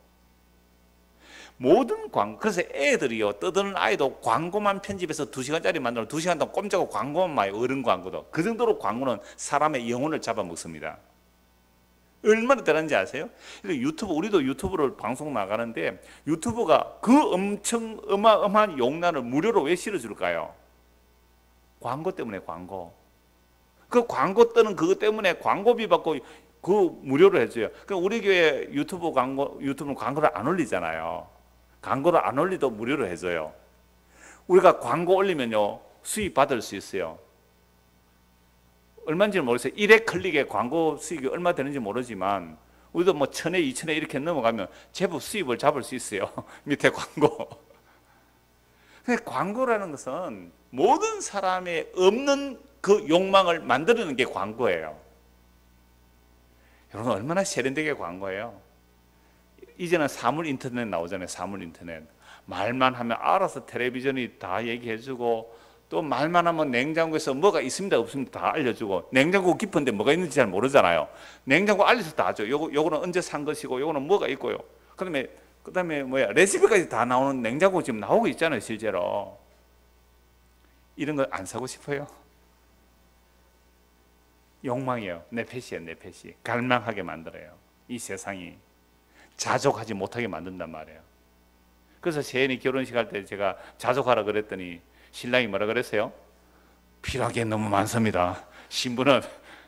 모든 광고. 그래서 애들이요, 떠드는 아이도 광고만 편집해서 2시간짜리 만들어 2시간 동안 꼼짝없고 광고만 봐요. 어른 광고도. 그 정도로 광고는 사람의 영혼을 잡아먹습니다. 얼마나 대단한지 아세요? 유튜브, 우리도 유튜브를 방송 나가는데 유튜브가 그 엄청 어마어마한 용량을 무료로 왜 실어줄까요? 광고 때문에. 그 광고 뜨는 그것 때문에 광고비 받고 그 무료로 해줘요. 그러니까 우리 교회 유튜브는 광고를 안 올리잖아요. 광고를 안 올리도 무료로 해줘요. 우리가 광고 올리면요, 수익 받을 수 있어요. 얼마인지 모르겠어요. 1회 클릭에 광고 수익이 얼마 되는지 모르지만 우리도 뭐 1,000회, 2,000회 이렇게 넘어가면 제법 수입을 잡을 수 있어요. 밑에 광고. 근데 광고라는 것은 모든 사람의 없는 그 욕망을 만드는 게 광고예요. 여러분, 얼마나 세련되게 광고예요. 이제는 사물 인터넷 나오잖아요. 사물 인터넷. 말만 하면 알아서 텔레비전이 다 얘기해주고, 또 말만 하면 냉장고에서 뭐가 있습니다 없습니다 다 알려주고, 냉장고 깊은데 뭐가 있는지 잘 모르잖아요. 냉장고 알려서 다 하죠. 요거는 언제 산 것이고 요거는 뭐가 있고요. 그다음에 레시피까지 다 나오는 냉장고 지금 나오고 있잖아요. 실제로. 이런 거 안 사고 싶어요? 욕망이에요. 내 패시예요. 내 패시. 갈망하게 만들어요. 이 세상이 자족하지 못하게 만든단 말이에요. 그래서 세연이 결혼식 할 때 제가 자족하라 그랬더니 신랑이 뭐라 그랬어요? 필요한 게 너무 많습니다. 신부는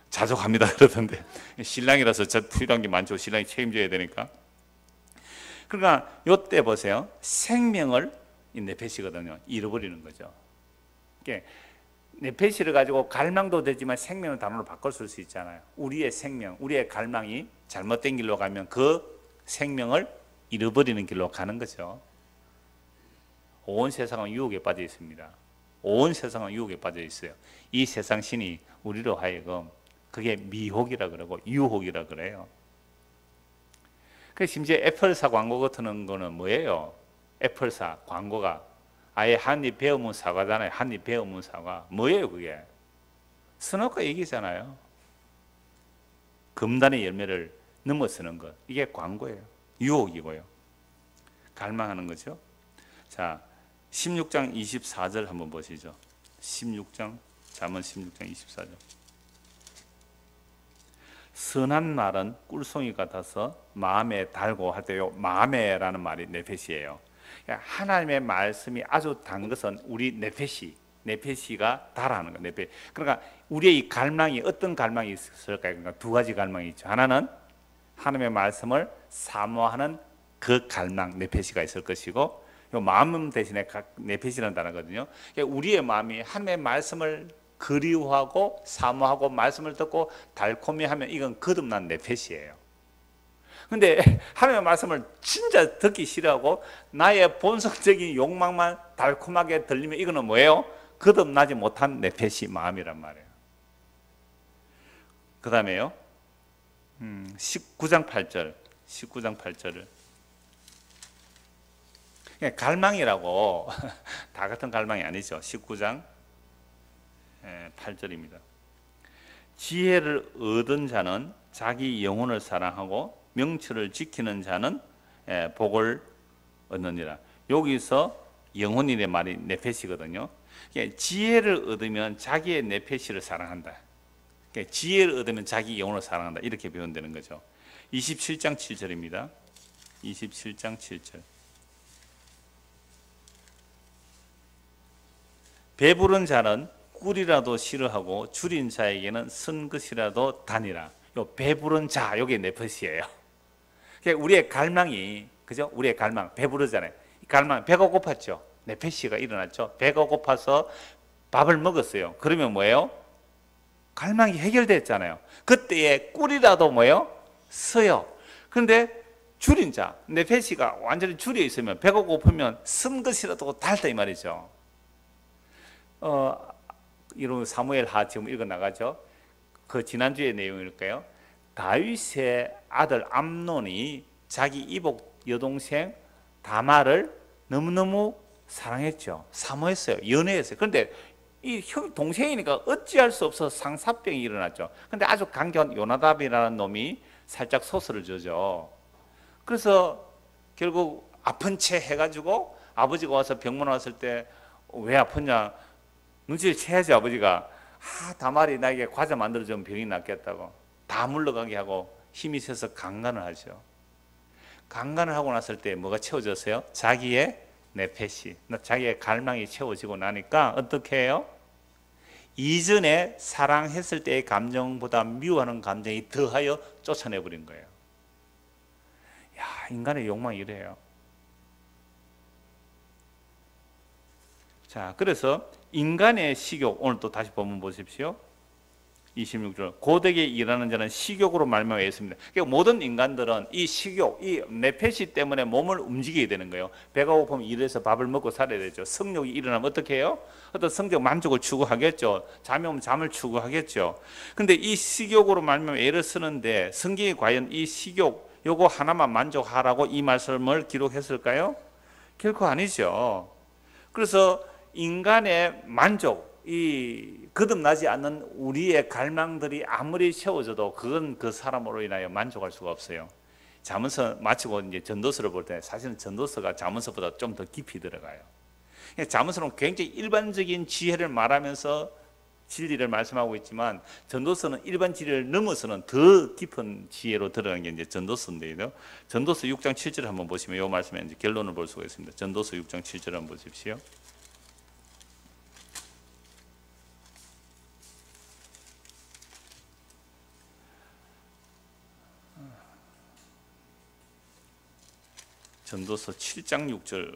자족합니다 그러던데, 신랑이라서 저 필요한 게 많죠. 신랑이 책임져야 되니까. 그러니까 이때 보세요. 생명을, 네페시거든요, 잃어버리는 거죠. 네페시를 가지고 갈망도 되지만 생명을 단어로 바꿔 쓸 수 있잖아요. 우리의 생명, 우리의 갈망이 잘못된 길로 가면 그 생명을 잃어버리는 길로 가는 거죠. 온 세상은 유혹에 빠져 있습니다. 온 세상은 유혹에 빠져 있어요. 이 세상 신이 우리로 하여금 그게 미혹이라 그러고 유혹이라 그래요. 심지어 애플사 광고 같은 거는 뭐예요? 애플사 광고가 아예 한입 베어문 사과잖아요. 한입 베어문 사과. 뭐예요 그게? 스노커 얘기잖아요. 금단의 열매를 넘어서는 것. 이게 광고예요. 유혹이고요. 갈망하는 거죠. 자, 16장 24절 한번 보시죠. 16장, 잠언 16장 24절. 선한 말은 꿀송이 같아서 마음에 달고 할 때요, 마음에라는 말이 네페시예요. 하나님의 말씀이 아주 단 것은 우리 네페시가 달하는 거. 그러니까 우리의 이 갈망이 어떤 갈망이 있을까요? 그러니까 두 가지 갈망이 있죠. 하나는 하나님의 말씀을 사모하는 그 갈망, 네페시가 있을 것이고, 요 마음 대신에 네페시라는 단어거든요. 그러니까 우리의 마음이 하나님의 말씀을 그리워하고 사모하고 말씀을 듣고 달콤해하면 이건 거듭난 네페시예요. 근데 하나님의 말씀을 진짜 듣기 싫어하고 나의 본성적인 욕망만 달콤하게 들리면 이거는 뭐예요? 거듭나지 못한 네페시 마음이란 말이에요. 그 다음에요, 19장 8절을 갈망이라고 다 같은 갈망이 아니죠. 19장 8절입니다. 지혜를 얻은 자는 자기 영혼을 사랑하고 명철을 지키는 자는 복을 얻느니라. 여기서 영혼이의 말이 네페시거든요. 지혜를 얻으면 자기의 네페시를 사랑한다. 지혜를 얻으면 자기 영혼을 사랑한다. 이렇게 표현되는 거죠. 27장 7절입니다. 27장 7절. 배부른 자는 꿀이라도 싫어하고 줄인 자에게는 쓴 것이라도 다니라. 요 배부른 자, 요게 네펫이에요. 그러니까 우리의 갈망이, 그죠? 우리의 갈망, 배부르잖아요. 갈망, 배가 고팠죠. 네펫이가 일어났죠. 배가 고파서 밥을 먹었어요. 그러면 뭐예요? 갈망이 해결됐잖아요. 그때에 꿀이라도 뭐예요? 써요. 그런데 줄인 자, 네펫이가 완전히 줄여 있으면, 배가 고프면 쓴 것이라도 달다 이 말이죠. 이런 사무엘 하 지금 읽어 나가죠. 그 지난주의 내용일까요? 다윗의 아들 암논이 자기 이복 여동생 다말을 너무너무 사랑했죠. 사모했어요. 연애했어요. 그런데 이 형 동생이니까 어찌할 수 없어서 상사병이 일어났죠. 근데 아주 강경한 요나답이라는 놈이 살짝 소스를 주죠. 그래서 결국 아픈 채 해가지고 아버지가 와서 병문 왔을 때 왜 아프냐? 눈치를 채야지. 아버지가 다말이 나에게 과자 만들어주면 병이 낫겠다고 다 물러가게 하고 힘이 세서 강간을 하죠. 강간을 하고 났을 때 뭐가 채워졌어요? 자기의 네펫이, 자기의 갈망이 채워지고 나니까 어떻게 해요? 이전에 사랑했을 때의 감정보다 미워하는 감정이 더하여 쫓아내버린 거예요. 야, 인간의 욕망이 이래요. 자, 그래서 인간의 식욕, 오늘 또 다시 본문 보십시오. 26절. 고되게 일하는 자는 식욕으로 말미암아 있습니다. 그러니까 모든 인간들은 이 식욕, 이 네펫이 때문에 몸을 움직이게 되는 거예요. 배가 고프면 일해서 밥을 먹고 살아야 되죠. 성욕이 일어나면 어떻게 해요? 어떤 성적 만족을 추구하겠죠. 잠이 오면 잠을 추구하겠죠. 근데 이 식욕으로 말미암아 애를 쓰는데 성경이 과연 이 식욕 요거 하나만 만족하라고 이 말씀을 기록했을까요? 결코 아니죠. 그래서 인간의 만족, 이 거듭나지 않는 우리의 갈망들이 아무리 채워져도 그건 그 사람으로 인하여 만족할 수가 없어요. 잠언서 마치고 이제 전도서를 볼 때 사실은 전도서가 잠언서보다 좀 더 깊이 들어가요. 잠언서는 굉장히 일반적인 지혜를 말하면서 진리를 말씀하고 있지만 전도서는 일반 지혜를 넘어서는 더 깊은 지혜로 들어가는 게 이제 전도서인데요. 전도서 6장 7절을 한번 보시면 이 말씀에 이제 결론을 볼 수가 있습니다. 전도서 6장 7절 한번 보십시오. 전도서 7장 6절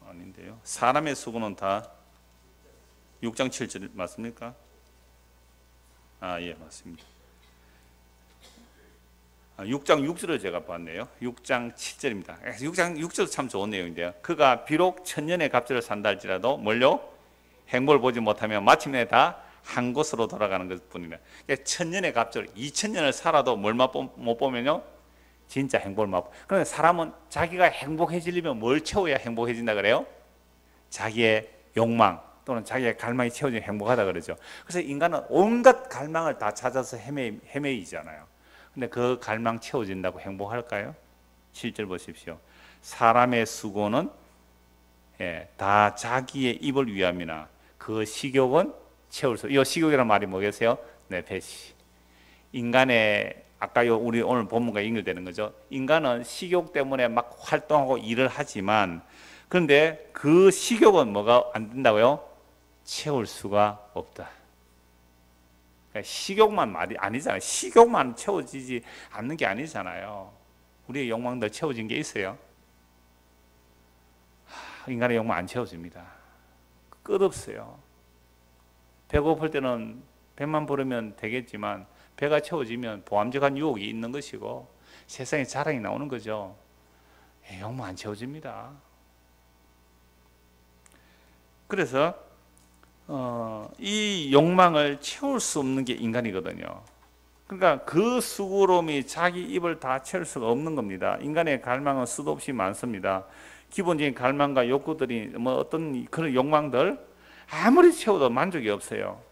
아닌데요. 사람의 수고는 다 6장 7절 맞습니까? 예, 맞습니다. 6장 6절을 제가 봤네요. 6장 7절입니다. 6장 6절 참 좋은 내용인데요. 그가 비록 천년의 갑절을 산다 할지라도 뭘요? 행복을 보지 못하면 마침내 다 한 곳으로 돌아가는 것뿐이다. 천년의 갑절, 2000년을 살아도 뭘 못 보면요? 진짜 행복을 맛보. 그런데 사람은 자기가 행복해지려면 뭘 채워야 행복해진다 그래요? 자기의 욕망 또는 자기의 갈망이 채워지면 행복하다 그러죠. 그래서 인간은 온갖 갈망을 다 찾아서 헤매이잖아요. 근데 그 갈망 채워진다고 행복할까요? 7절 보십시오. 사람의 수고는 다 자기의 입을 위함이나 그 식욕은 채울 수. 이 식욕이라는 말이 뭐겠어요? 네펫이. 인간의 아까 우리 오늘 본문과 연결되는 거죠. 인간은 식욕 때문에 막 활동하고 일을 하지만 그런데 그 식욕은 뭐가 안 된다고요? 채울 수가 없다. 그러니까 식욕만 말이 아니잖아요. 식욕만 채워지지 않는 게 아니잖아요. 우리의 욕망들 채워진 게 있어요. 인간의 욕망 안 채워집니다. 끝없어요. 배고플 때는 배만 부르면 되겠지만 배가 채워지면 보암직한 유혹이 있는 것이고 세상에 자랑이 나오는 거죠. 욕망 안 채워집니다. 그래서 이 욕망을 채울 수 없는 게 인간이거든요. 그러니까 그 수고로움이 자기 입을 다 채울 수가 없는 겁니다. 인간의 갈망은 수도 없이 많습니다. 기본적인 갈망과 욕구들이 뭐 어떤 그런 욕망들 아무리 채워도 만족이 없어요.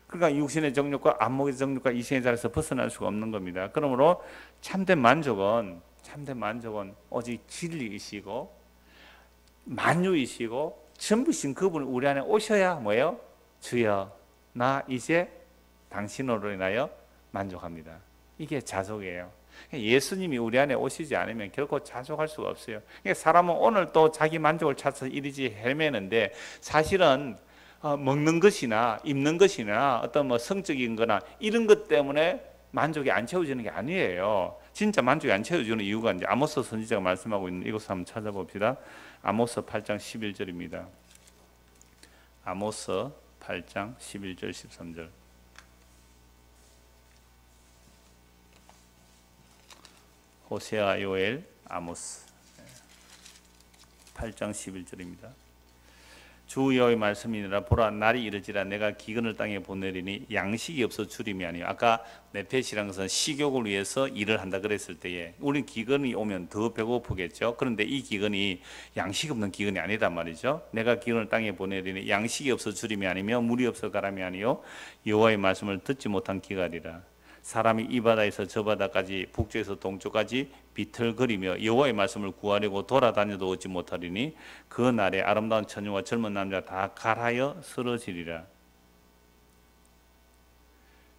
그러니까 육신의 정욕과 안목의 정욕과 이생의 자리에서 벗어날 수가 없는 겁니다. 그러므로 참된 만족은 오직 진리이시고 만유이시고 전부신 그분 우리 안에 오셔야 뭐예요? 주여 나 이제 당신으로 인하여 만족합니다. 이게 자족이에요. 예수님이 우리 안에 오시지 않으면 결코 자족할 수가 없어요. 사람은 오늘 또 자기 만족을 찾아서 이리지 헤매는데 사실은 먹는 것이나 입는 것이나 어떤 뭐 성적인 거나 이런 것 때문에 만족이 안 채워지는 게 아니에요. 진짜 만족이 안 채워지는 이유가 이제 아모스 선지자가 말씀하고 있는 이것을 한번 찾아봅시다. 아모스 8장 11절입니다. 아모스 8장 11절 13절. 호세아, 요엘, 아모스 8장 11절입니다. 주 여호와의 말씀이니라. 보라, 날이 이르지라 내가 기근을 땅에 보내리니 양식이 없어 주림이 아니요. 아까 네페시라는 것은 식욕을 위해서 일을 한다 그랬을 때에 우리는 기근이 오면 더 배고프겠죠. 그런데 이 기근이 양식 없는 기근이 아니란 말이죠. 내가 기근을 땅에 보내리니 양식이 없어 주림이 아니며 물이 없어 가람이 아니요 여호와의 말씀을 듣지 못한 기갈이라. 사람이 이 바다에서 저 바다까지 북쪽에서 동쪽까지 비틀거리며 여호와의 말씀을 구하려고 돌아다녀도 얻지 못하리니 그 날에 아름다운 처녀와 젊은 남자 다 갈하여 쓰러지리라.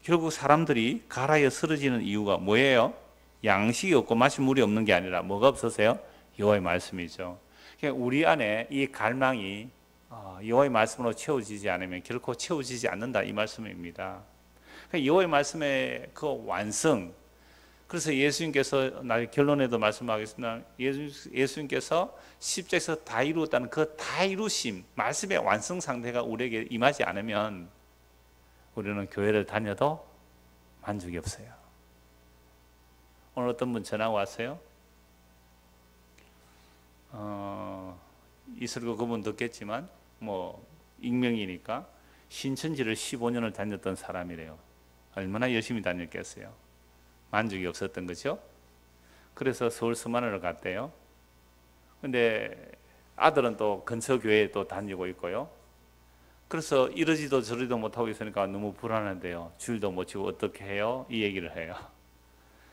결국 사람들이 갈하여 쓰러지는 이유가 뭐예요? 양식이 없고 마실 물이 없는 게 아니라 뭐가 없어서요? 여호와의 말씀이죠. 그러니까 우리 안에 이 갈망이 여호와의 말씀으로 채워지지 않으면 결코 채워지지 않는다, 이 말씀입니다. 여호와의 말씀의 그 완성. 그래서 예수님께서 나의 결론에도 말씀하겠습니다. 예수님께서 십자가에서 다 이루었다는 그 다 이루심, 말씀의 완성 상태가 우리에게 임하지 않으면 우리는 교회를 다녀도 만족이 없어요. 오늘 어떤 분 전화 왔어요? 이슬고 그분 듣겠지만 뭐 익명이니까 신천지를 15년을 다녔던 사람이래요. 얼마나 열심히 다녔겠어요. 만족이 없었던 거죠. 그래서 서울 서만을 갔대요. 근데 아들은 또 근처 교회에 또 다니고 있고요. 그래서 이러지도 저러지도 못하고 있으니까 너무 불안한데요. 주일도 못 치고 어떻게 해요? 이 얘기를 해요.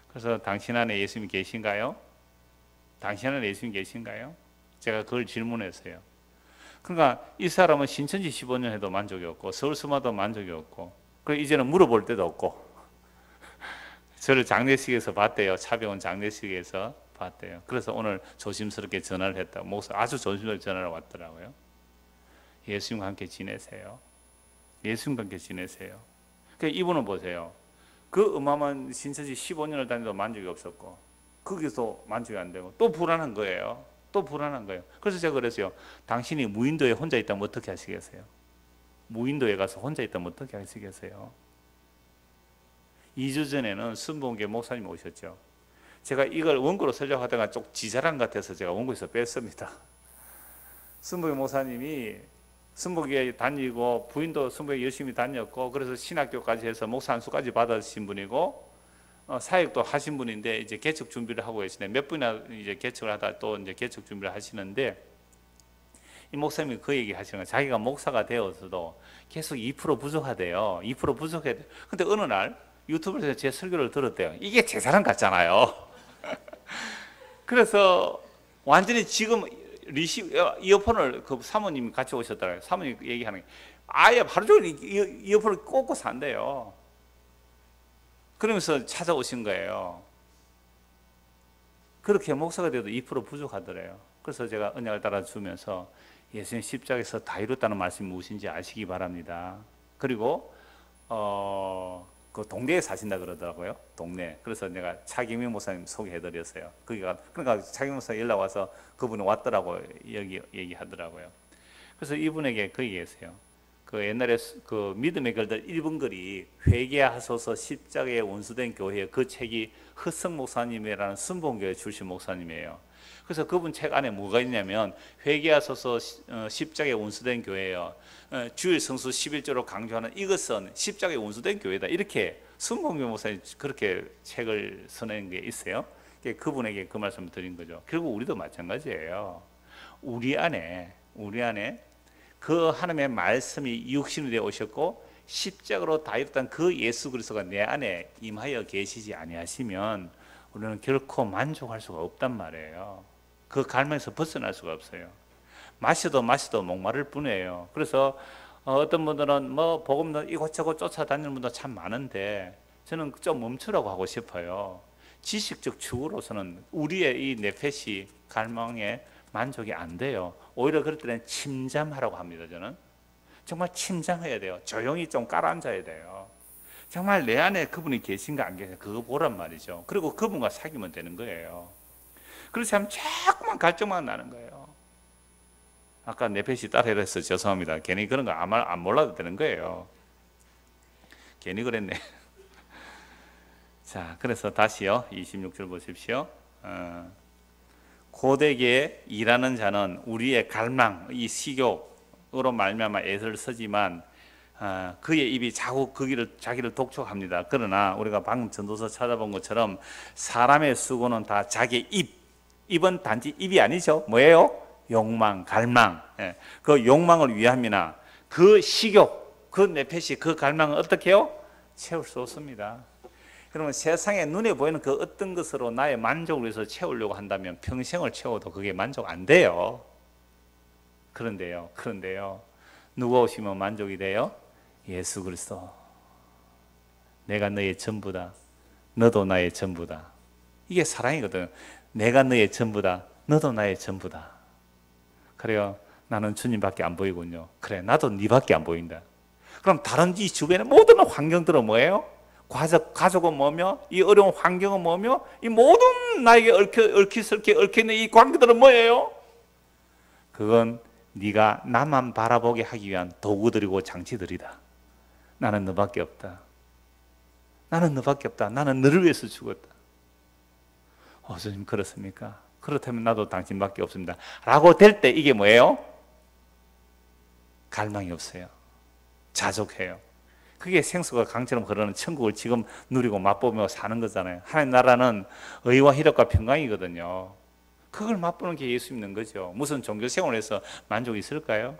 그래서 당신 안에 예수님이 계신가요? 당신 안에 예수님이 계신가요? 제가 그걸 질문했어요. 그러니까 이 사람은 신천지 15년 해도 만족이 없고 서울 서마도 만족이 없고, 그리고 이제는 물어볼 데도 없고 저를 장례식에서 봤대요. 차병원 장례식에서 봤대요. 그래서 오늘 조심스럽게 전화를 했다. 목사 아주 조심스럽게 전화가 왔더라고요. 예수님과 함께 지내세요. 예수님과 함께 지내세요. 그러니까 이분은 보세요. 그 어마어마한 신천지 15년을 다녀도 만족이 없었고 거기서 만족이 안 되고 또 불안한 거예요. 또 불안한 거예요. 그래서 제가 그랬어요. 당신이 무인도에 혼자 있다면 어떻게 하시겠어요? 무인도에 가서 혼자 있다면 어떻게 하시겠어요? 2주 전에는 순복음교회 목사님 오셨죠. 제가 이걸 원고로 설명하다가 좀 지자랑 같아서 제가 원고에서 뺐습니다. 순복음 목사님이 순복음교회 다니고 부인도 순복음교회 열심히 다녔고 그래서 신학교까지 해서 목사 안수까지 받으신 분이고 사역도 하신 분인데 이제 개척 준비를 하고 계시네. 몇 분이나 이제 개척을 하다 또 이제 개척 준비를 하시는데 이 목사님이 그 얘기 하시는 거예요. 자기가 목사가 되어서도 계속 2% 부족하대요. 2% 부족해야 돼요. 근데 어느 날 유튜브에서 제 설교를 들었대요. 이게 제 사람 같잖아요. 그래서 완전히 지금 이어폰을 그 사모님이 같이 오셨더라고요. 사모님 얘기하는 게 아예 하루 종일 이어폰을 꽂고 산대요. 그러면서 찾아오신 거예요. 그렇게 목사가 돼도 2% 부족하더래요. 그래서 제가 언약을 따라 주면서 예수님 십자가에서 다 이뤘다는 말씀이 무엇인지 아시기 바랍니다. 그리고 그 동네에 사신다 그러더라고요. 동네. 그래서 내가 차경민 목사님 소개해드렸어요. 그러니까 차경민 목사님 연락 와서 그분이 왔더라고 얘기하더라고요. 그래서 이분에게 그 얘기했어요. 그 옛날에 그 믿음의 글들 1분 글이 회개하소서 십자가에 원수된 교회, 그 책이 허성 목사님이라는 순복음교회 출신 목사님이에요. 그래서 그분 책 안에 뭐가 있냐면 회개하소서 십자가에 원수된 교회예요. 주일 성수 11조로 강조하는 이것은 십자가에 원수된 교회다. 이렇게 순복음교회 목사님 그렇게 책을 써낸 게 있어요. 그분에게 그 말씀을 드린 거죠. 결국 우리도 마찬가지예요. 우리 안에 그 하나님의 말씀이 육신이 되어 오셨고 십자가로 다 이뤘던 그 예수 그리스도가 내 안에 임하여 계시지 아니하시면 우리는 결코 만족할 수가 없단 말이에요. 그 갈망에서 벗어날 수가 없어요. 마셔도 목마를 뿐이에요. 그래서 어떤 분들은 뭐 복음 이곳저곳 쫓아다니는 분도 참 많은데 저는 좀 멈추라고 하고 싶어요. 지식적 추구로서는 우리의 이 네펫이 갈망에 만족이 안 돼요. 오히려 그럴 때는 침잠하라고 합니다. 저는 정말 침잠해야 돼요. 조용히 좀 깔아앉아야 돼요. 정말 내 안에 그분이 계신가 안 계신가 그거 보란 말이죠. 그리고 그분과 사귀면 되는 거예요. 그렇지 않으면 자꾸만 갈증만 나는 거예요. 아까 네펫이 따라해서 죄송합니다. 괜히 그런 거 안 몰라도 되는 거예요. 괜히 그랬네. 자, 그래서 다시요. 26절 보십시오. 고되게 일하는 자는 우리의 갈망, 이 식욕으로 말미암아 애를 쓰지만 그의 입이 자꾸 자기를 독촉합니다. 그러나 우리가 방금 전도서 찾아본 것처럼 사람의 수고는 다 자기 입은 단지 입이 아니죠. 뭐예요? 욕망, 갈망. 그 욕망을 위함이나 그 식욕, 그 네펫이 그 갈망을 어떻게 해요? 채울 수 없습니다. 그러면 세상에 눈에 보이는 그 어떤 것으로 나의 만족을 위해서 채우려고 한다면 평생을 채워도 그게 만족 안 돼요. 그런데요. 누가 오시면 만족이 돼요? 예수 그리스도. 내가 너의 전부다. 너도 나의 전부다. 이게 사랑이거든. 내가 너의 전부다. 너도 나의 전부다. 그래요. 나는 주님밖에 안 보이군요. 그래, 나도 네밖에 안 보인다. 그럼 다른 이 주변의 모든 환경들은 뭐예요? 가족은 뭐며? 이 어려운 환경은 뭐며? 이 모든 나에게 얽혀있는 이 관계들은 뭐예요? 그건 네가 나만 바라보게 하기 위한 도구들이고 장치들이다. 나는 너밖에 없다. 나는 너밖에 없다. 나는 너를 위해서 죽었다. 주님 그렇습니까? 그렇다면 나도 당신밖에 없습니다. 라고 될 때 이게 뭐예요? 갈망이 없어요. 자족해요. 그게 생수가 강처럼 흐르는 천국을 지금 누리고 맛보며 사는 거잖아요. 하나님 나라는 의와 희락과 평강이거든요. 그걸 맛보는 게 예수 믿는 거죠. 무슨 종교 생활에서 만족이 있을까요?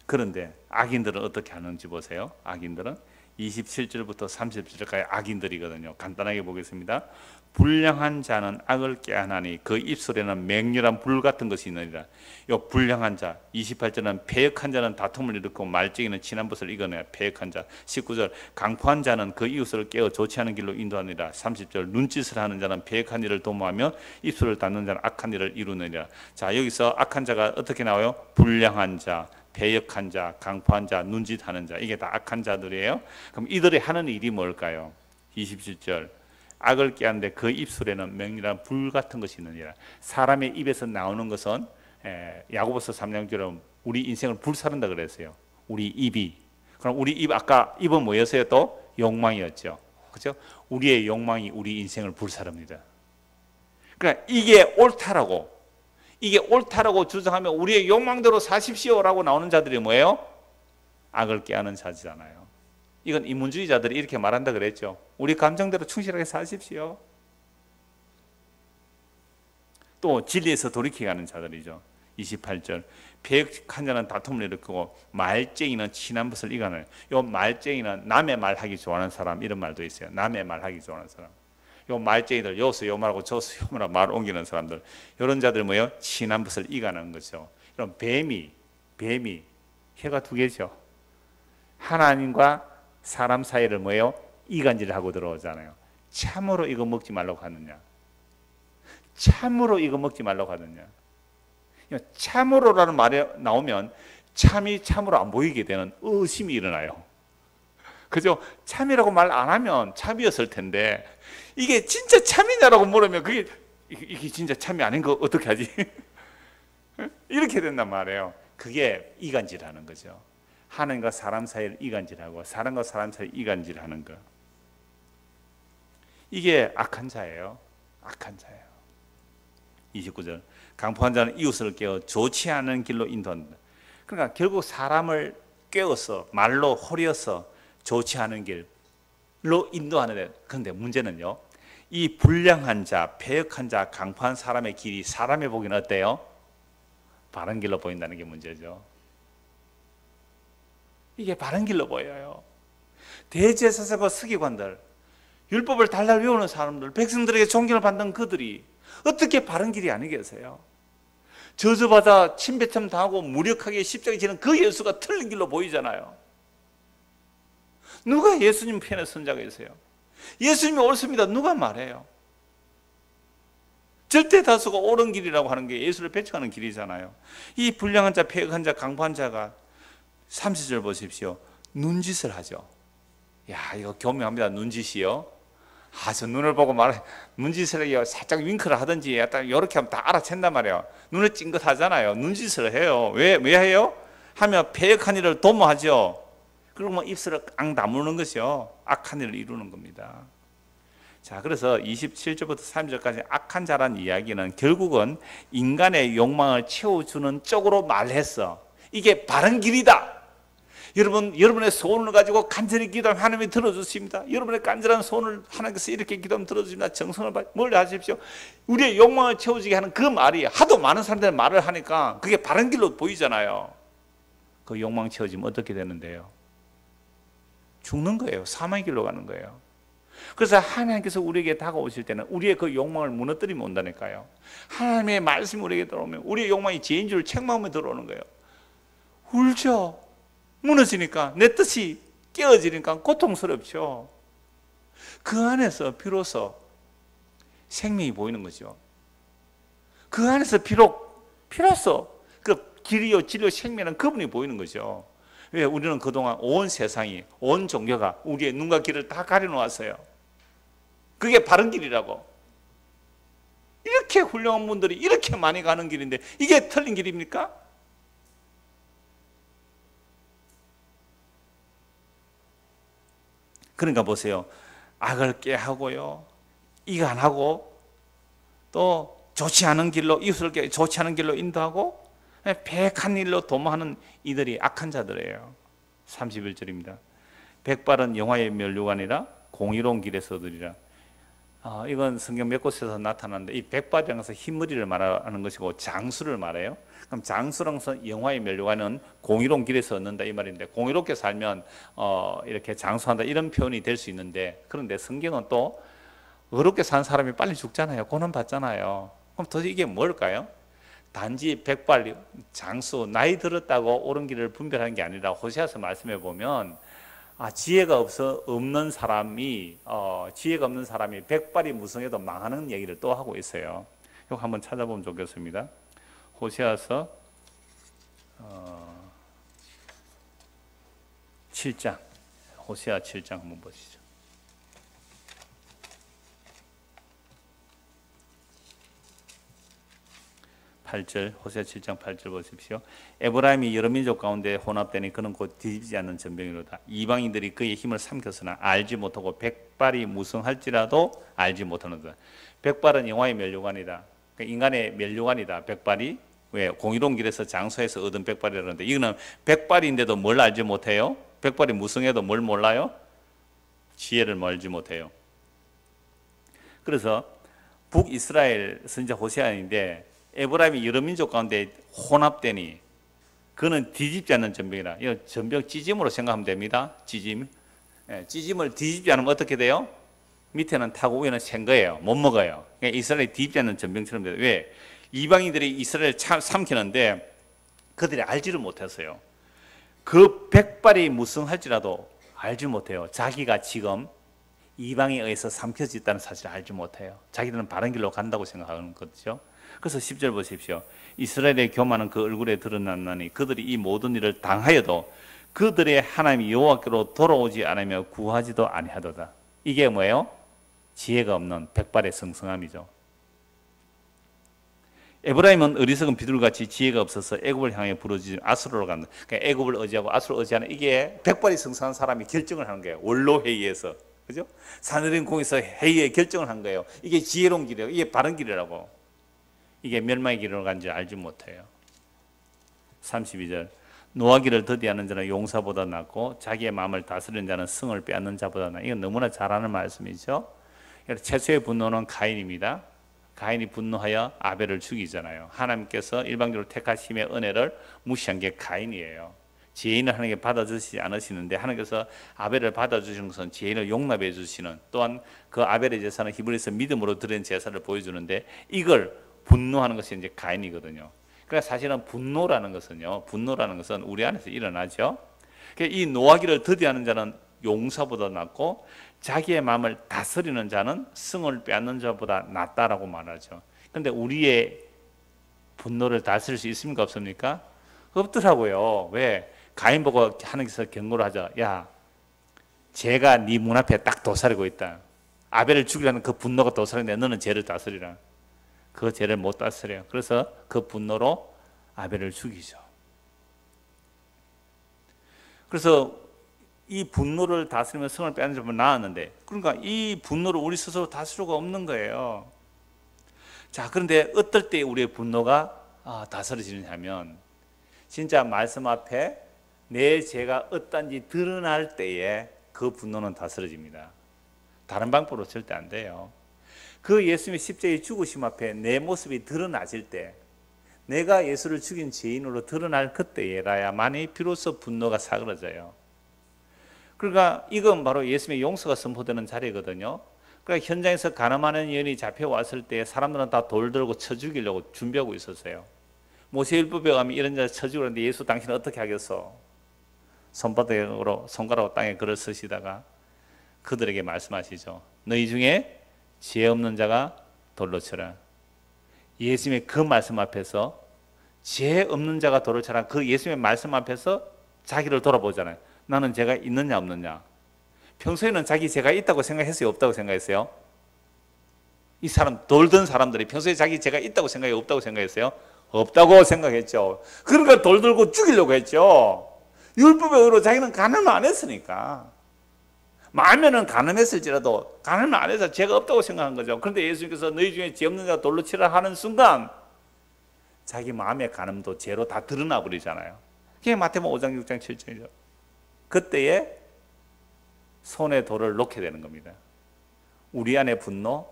그런데 악인들은 어떻게 하는지 보세요. 악인들은 27절부터 30절까지 악인들이거든요. 간단하게 보겠습니다. 불량한 자는 악을 꾀하나니 그 입술에는 맹렬한 불 같은 것이 있느니라. 이 불량한 자 28절은 패역한 자는 다툼을 일으키고 말쟁이는 친한 것을 이겨내야 패역한 자. 19절 강포한 자는 그 이웃을 깨어 좋지 않은 길로 인도하느니라. 30절 눈짓을 하는 자는 패역한 일을 도모하며 입술을 닫는 자는 악한 일을 이루느니라. 자, 여기서 악한 자가 어떻게 나와요? 불량한 자, 배역한 자, 강포한 자, 눈짓하는 자, 이게 다 악한 자들이에요. 그럼 이들이 하는 일이 뭘까요? 27절 악을 꾀하는데 그 입술에는 맹렬한 불 같은 것이 있느니라. 사람의 입에서 나오는 것은 야고보서 3장처럼 우리 인생을 불사른다 그랬어요. 우리 입이. 그럼 우리 입 아까 입은 뭐였어요? 또 욕망이었죠. 그렇죠? 우리의 욕망이 우리 인생을 불사릅니다. 그러니까 이게 옳다라고 주장하면 우리의 욕망대로 사십시오라고 나오는 자들이 뭐예요? 악을 꾀하는 자잖아요. 이건 인문주의자들이 이렇게 말한다 그랬죠. 우리 감정대로 충실하게 사십시오. 또 진리에서 돌이켜 가는 자들이죠. 28절 패역한 자는 다툼을 일으키고 말쟁이는 친한 것을 이간을. 요 말쟁이는 남의 말하기 좋아하는 사람, 이런 말도 있어요. 남의 말하기 좋아하는 사람. 요 말쟁이들 여기서 요 말하고 저기서 요 말하고 말 옮기는 사람들, 이런 자들 뭐예요? 친한 것을 이간하는 거죠. 그럼 뱀이 혀가 두 개죠. 하나님과 사람 사이를 뭐예요? 이간질을 하고 들어오잖아요. 참으로 이거 먹지 말라고 하느냐? 참으로 이거 먹지 말라고 하느냐? 참으로라는 말이 나오면 참이 참으로 안 보이게 되는 의심이 일어나요. 그죠? 참이라고 말 안 하면 참이었을 텐데 이게 진짜 참이냐라고 물으면 이게 진짜 참이 아닌 거 어떻게 하지? 이렇게 된단 말이에요. 그게 이간질하는 거죠. 하나님과 사람 사이를 이간질하고 사람과 사람 사이를 이간질하는 거. 이게 악한 자예요. 악한 자예요. 29절 강포한 자는 이웃을 깨어 좋지 않은 길로 인도한다. 그러니까 결국 사람을 깨워서 말로 호려서 좋지 않은 길로 인도하는데, 그런데 문제는요, 이 불량한 자, 패역한 자, 강포한 사람의 길이 사람의 보기는 어때요? 바른 길로 보인다는 게 문제죠. 이게 바른 길로 보여요. 대제사장과 서기관들, 율법을 달달 외우는 사람들, 백성들에게 존경을 받는 그들이 어떻게 바른 길이 아니겠어요? 저주받아 침뱉음 당하고 무력하게 십자가에 지는 그 예수가 틀린 길로 보이잖아요. 누가 예수님 편에 선 자가 있어요? 예수님이 옳습니다. 누가 말해요? 절대 다수가 옳은 길이라고 하는 게 예수를 배척하는 길이잖아요. 이 불량한 자, 폐역한 자, 강포한 자가 30절 보십시오. 눈짓을 하죠. 야, 이거 교묘합니다. 눈짓이요. 저 눈을 보고 눈짓을 해요. 살짝 윙크를 하든지 약간 이렇게 하면 다 알아챈단 말이에요. 눈을 찡긋하잖아요. 눈짓을 해요. 왜 해요? 하면 폐역한 일을 도모하죠. 그러면 입술을 깡 다무는 것이요. 악한 일을 이루는 겁니다. 자, 그래서 27절부터 30절까지 악한 자란 이야기는 결국은 인간의 욕망을 채워주는 쪽으로 말했어. 이게 바른 길이다. 여러분의 소원을 가지고 간절히 기도하면 하나님이 들어주십니다. 여러분의 간절한 소원을 하나님께서 이렇게 기도하면 들어주십니다. 정성을 멀리 하십시오. 우리의 욕망을 채워주게 하는 그 말이 하도 많은 사람들이 말을 하니까 그게 바른 길로 보이잖아요. 그 욕망 채워지면 어떻게 되는데요? 죽는 거예요. 사망의 길로 가는 거예요. 그래서 하나님께서 우리에게 다가오실 때는 우리의 그 욕망을 무너뜨리면 온다니까요. 하나님의 말씀이 우리에게 들어오면 우리의 욕망이 죄인 줄 책망하며 들어오는 거예요. 울죠. 무너지니까, 내 뜻이 깨어지니까 고통스럽죠. 그 안에서 비로소 생명이 보이는 거죠. 그 안에서 비로소 그 길이요 진리요 생명은 그분이 보이는 거죠. 왜? 우리는 그동안 온 세상이, 온 종교가 우리의 눈과 귀를 다 가려놓았어요. 그게 바른 길이라고. 이렇게 훌륭한 분들이 이렇게 많이 가는 길인데 이게 틀린 길입니까? 그러니까 보세요. 악을 꾀하고요, 이간하고, 또 좋지 않은 길로, 이웃을 좋지 않은 길로 인도하고 배악한 일로 도모하는 이들이 악한 자들이에요. 31절입니다. 백발은 영화의 면류관이라 공의로운 길에서 얻으리라. 이건 성경 몇 곳에서 나타나는데, 이 백발이라는 것은 흰머리를 말하는 것이고 장수를 말해요. 그럼 장수라는 것은 영화의 면류관은 공의로운 길에서 얻는다 이 말인데, 공의롭게 살면 이렇게 장수한다 이런 표현이 될 수 있는데, 그런데 성경은 또 어렵게 산 사람이 빨리 죽잖아요. 고난 받잖아요. 그럼 도대체 이게 뭘까요? 단지 백발, 장수, 나이 들었다고 옳은 길을 분별하는 게 아니라 호세아서 말씀해 보면 지혜가 없는 사람이 백발이 무성해도 망하는 얘기를 또 하고 있어요. 이거 한번 찾아보면 좋겠습니다. 호세아서 7장, 호세아 7장 한번 보시죠. 8절, 호세아 7장 8절 보십시오. 에브라임이 여러 민족 가운데 혼합되니 그는 곧 뒤집지 않는 전병이로다. 이방인들이 그의 힘을 삼켰으나 알지 못하고 백발이 무성할지라도 알지 못하는도다. 백발은 영화의 면류관이다. 그러니까 인간의 면류관이다. 백발이 왜? 공의로운 길에서 장수해서 얻은 백발이라는데, 이거는 백발인데도 뭘 알지 못해요? 백발이 무성해도 뭘 몰라요? 지혜를 알지 못해요. 그래서 북이스라엘 선지자 호세아인데, 에브라임이 여러 민족 가운데 혼합되니 그는 뒤집지 않는 전병이라. 이거 전병 찌짐으로 생각하면 됩니다. 찌짐. 찌짐을 뒤집지 않으면 어떻게 돼요? 밑에는 타고 위에는 센 거예요. 못 먹어요. 그러니까 이스라엘이 뒤집지 않는 전병처럼 돼요. 왜? 이방인들이 이스라엘을 삼키는데 그들이 알지를 못했어요. 그 백발이 무성할지라도 알지 못해요. 자기가 지금 이방에 의해서 삼켜져 있다는 사실을 알지 못해요. 자기들은 바른 길로 간다고 생각하는 거죠. 그래서 10절 보십시오. 이스라엘의 교만은 그 얼굴에 드러났나니 그들이 이 모든 일을 당하여도 그들의 하나님 여호와께로 돌아오지 않으며 구하지도 아니하도다. 이게 뭐예요? 지혜가 없는 백발의 성성함이죠. 에브라임은 어리석은 비둘같이 지혜가 없어서 애굽을 향해 부르짖으며 아수르로 간다. 그러니까 애굽을 의지하고 아수르를 의지하는, 이게 백발이 성성한 사람이 결정을 하는 거예요. 원로 회의에서, 그죠? 사느림 공에서 회의에 결정을 한 거예요. 이게 지혜로운 길이에요. 이게 바른 길이라고. 이게 멸망의 길로 간지 알지 못해요. 32절. 노하기를 더디하는 자는 용사보다 낫고 자기의 마음을 다스리는 자는 성을 빼앗는 자보다 낫다. 이건 너무나 잘 아는 말씀이죠. 최초의 분노는 가인입니다. 가인이 분노하여 아벨을 죽이잖아요. 하나님께서 일방적으로 택하심의 은혜를 무시한 게 가인이에요. 지혜인을 하나님께 받아주시지 않으시는데, 하나님께서 아벨을 받아주시는 것은 지혜인을 용납해 주시는, 또한 그 아벨의 제사는 히브리서 믿음으로 드린 제사를 보여주는데, 이걸 분노하는 것이 이제 가인이거든요. 그러니까 사실은 분노라는 것은 우리 안에서 일어나죠. 이 노하기를 더디하는 자는 용서보다 낫고 자기의 마음을 다스리는 자는 승을 빼앗는 자보다 낫다라고 말하죠. 근데 우리의 분노를 다스릴 수 있습니까? 없습니까? 없더라고요. 왜? 가인 보고 하나님께서 경고를 하죠. 야, 죄가 네 문 앞에 딱 도사리고 있다. 아벨을 죽이려는 그 분노가 도사리는데 너는 죄를 다스리라. 그 죄를 못 다스려요. 그래서 그 분노로 아벨을 죽이죠. 그래서 이 분노를 다스리면 성을 빼앗는 점은 나았는데, 그러니까 이 분노를 우리 스스로 다스릴 수가 없는 거예요. 자, 그런데 어떨 때 우리의 분노가 다스려지느냐 하면, 진짜 말씀 앞에 내 죄가 어떤지 드러날 때에 그 분노는 다스려집니다. 다른 방법으로 절대 안 돼요. 그 예수님의 십자가의 죽으심 앞에 내 모습이 드러나질 때, 내가 예수를 죽인 죄인으로 드러날 그때에라야만이 비로소 분노가 사그러져요. 그러니까 이건 바로 예수님의 용서가 선포되는 자리거든요. 그러니까 현장에서 가늠하는 여인이 잡혀왔을 때 사람들은 다 돌 들고 쳐 죽이려고 준비하고 있었어요. 모세율법에 가면 이런 자 쳐 죽으는데 예수 당신은 어떻게 하겠어? 손가락으로 땅에 글을 쓰시다가 그들에게 말씀하시죠. 너희 중에 지혜 없는 자가 돌로 쳐라. 예수님의 그 말씀 앞에서 지혜 없는 자가 돌을 쳐라. 그 예수님의 말씀 앞에서 자기를 돌아보잖아요. 나는 죄가 있느냐 없느냐. 평소에는 자기 죄가 있다고 생각했어요? 없다고 생각했어요? 이 사람 돌던 사람들이 평소에 자기 죄가 있다고 생각해요? 없다고 생각했어요? 없다고 생각했죠. 그러니까 돌 들고 죽이려고 했죠. 율법의 의로 자기는 가늠을 안 했으니까. 마음에는 가늠했을지라도 가늠을 안 해서 죄가 없다고 생각한 거죠. 그런데 예수님께서 너희 중에 죄 없는 자가 돌로 치라 하는 순간 자기 마음의 가늠도 죄로 다 드러나 버리잖아요. 그게 마태복음 5장 6장 7장이죠. 그때에 손에 돌을 놓게 되는 겁니다. 우리 안의 분노,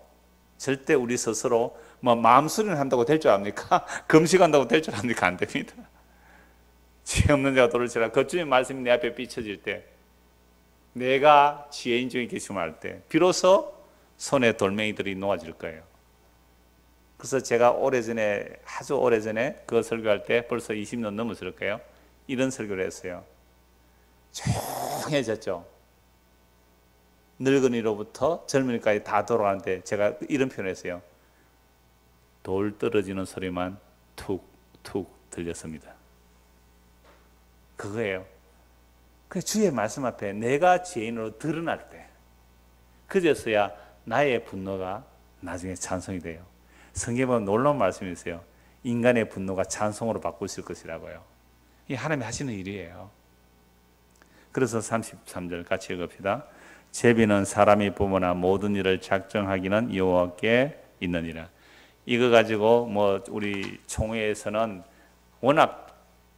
절대 우리 스스로 마음 수련을 한다고 될 줄 압니까? 금식한다고 될 줄 압니까? 안 됩니다. 죄 없는 자가 돌을 치라. 그 주의 말씀이 내 앞에 비춰질 때, 내가 지혜인 중에 계심을 때 비로소 손에 돌멩이들이 놓아질 거예요. 그래서 제가 아주 오래전에 그 설교할 때 벌써 20년 넘었을 거예요. 이런 설교를 했어요. 조용해졌죠. 늙은이로부터 젊은이까지 다 돌아가는데 제가 이런 표현을 했어요. 돌 떨어지는 소리만 툭툭 들렸습니다. 그거예요. 그 주의 말씀 앞에 내가 죄인으로 드러날 때, 그제서야 나의 분노가 나중에 찬송이 돼요. 성경에 보면 놀라운 말씀이 있어요. 인간의 분노가 찬송으로 바꾸실 것이라고요. 이게 하나님이 하시는 일이에요. 그래서 33절 같이 읽읍시다. 제비는 사람이 뿜어나 모든 일을 작정하기는 여호와께 있느니라. 이거 가지고 우리 총회에서는 워낙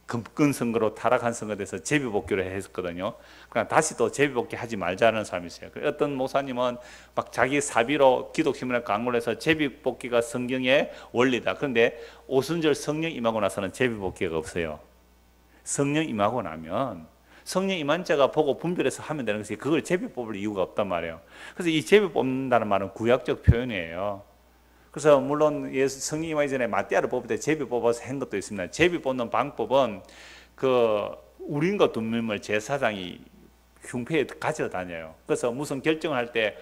급근 선거로 타락한 선거에 대해서 제비뽑기를 했었거든요. 그냥 다시 또 제비뽑기 하지 말자는 사람이 있어요. 어떤 목사님은 막 자기 사비로 기독신문에 광고를 해서 제비뽑기가 성경의 원리다. 그런데 오순절 성령 임하고 나서는 제비뽑기가 없어요. 성령 임하고 나면 성령 임한 자가 보고 분별해서 하면 되는 것이, 그걸 제비 뽑을 이유가 없단 말이에요. 그래서 이 제비 뽑는다는 말은 구약적 표현이에요. 그래서 물론 성령 임하기 전에 마띠아를 뽑을 때 제비 뽑아서 한 것도 있습니다. 제비 뽑는 방법은 그 우린과 둠밈을 제사장이 흉패에 가져다녀요. 그래서 무슨 결정을 할 때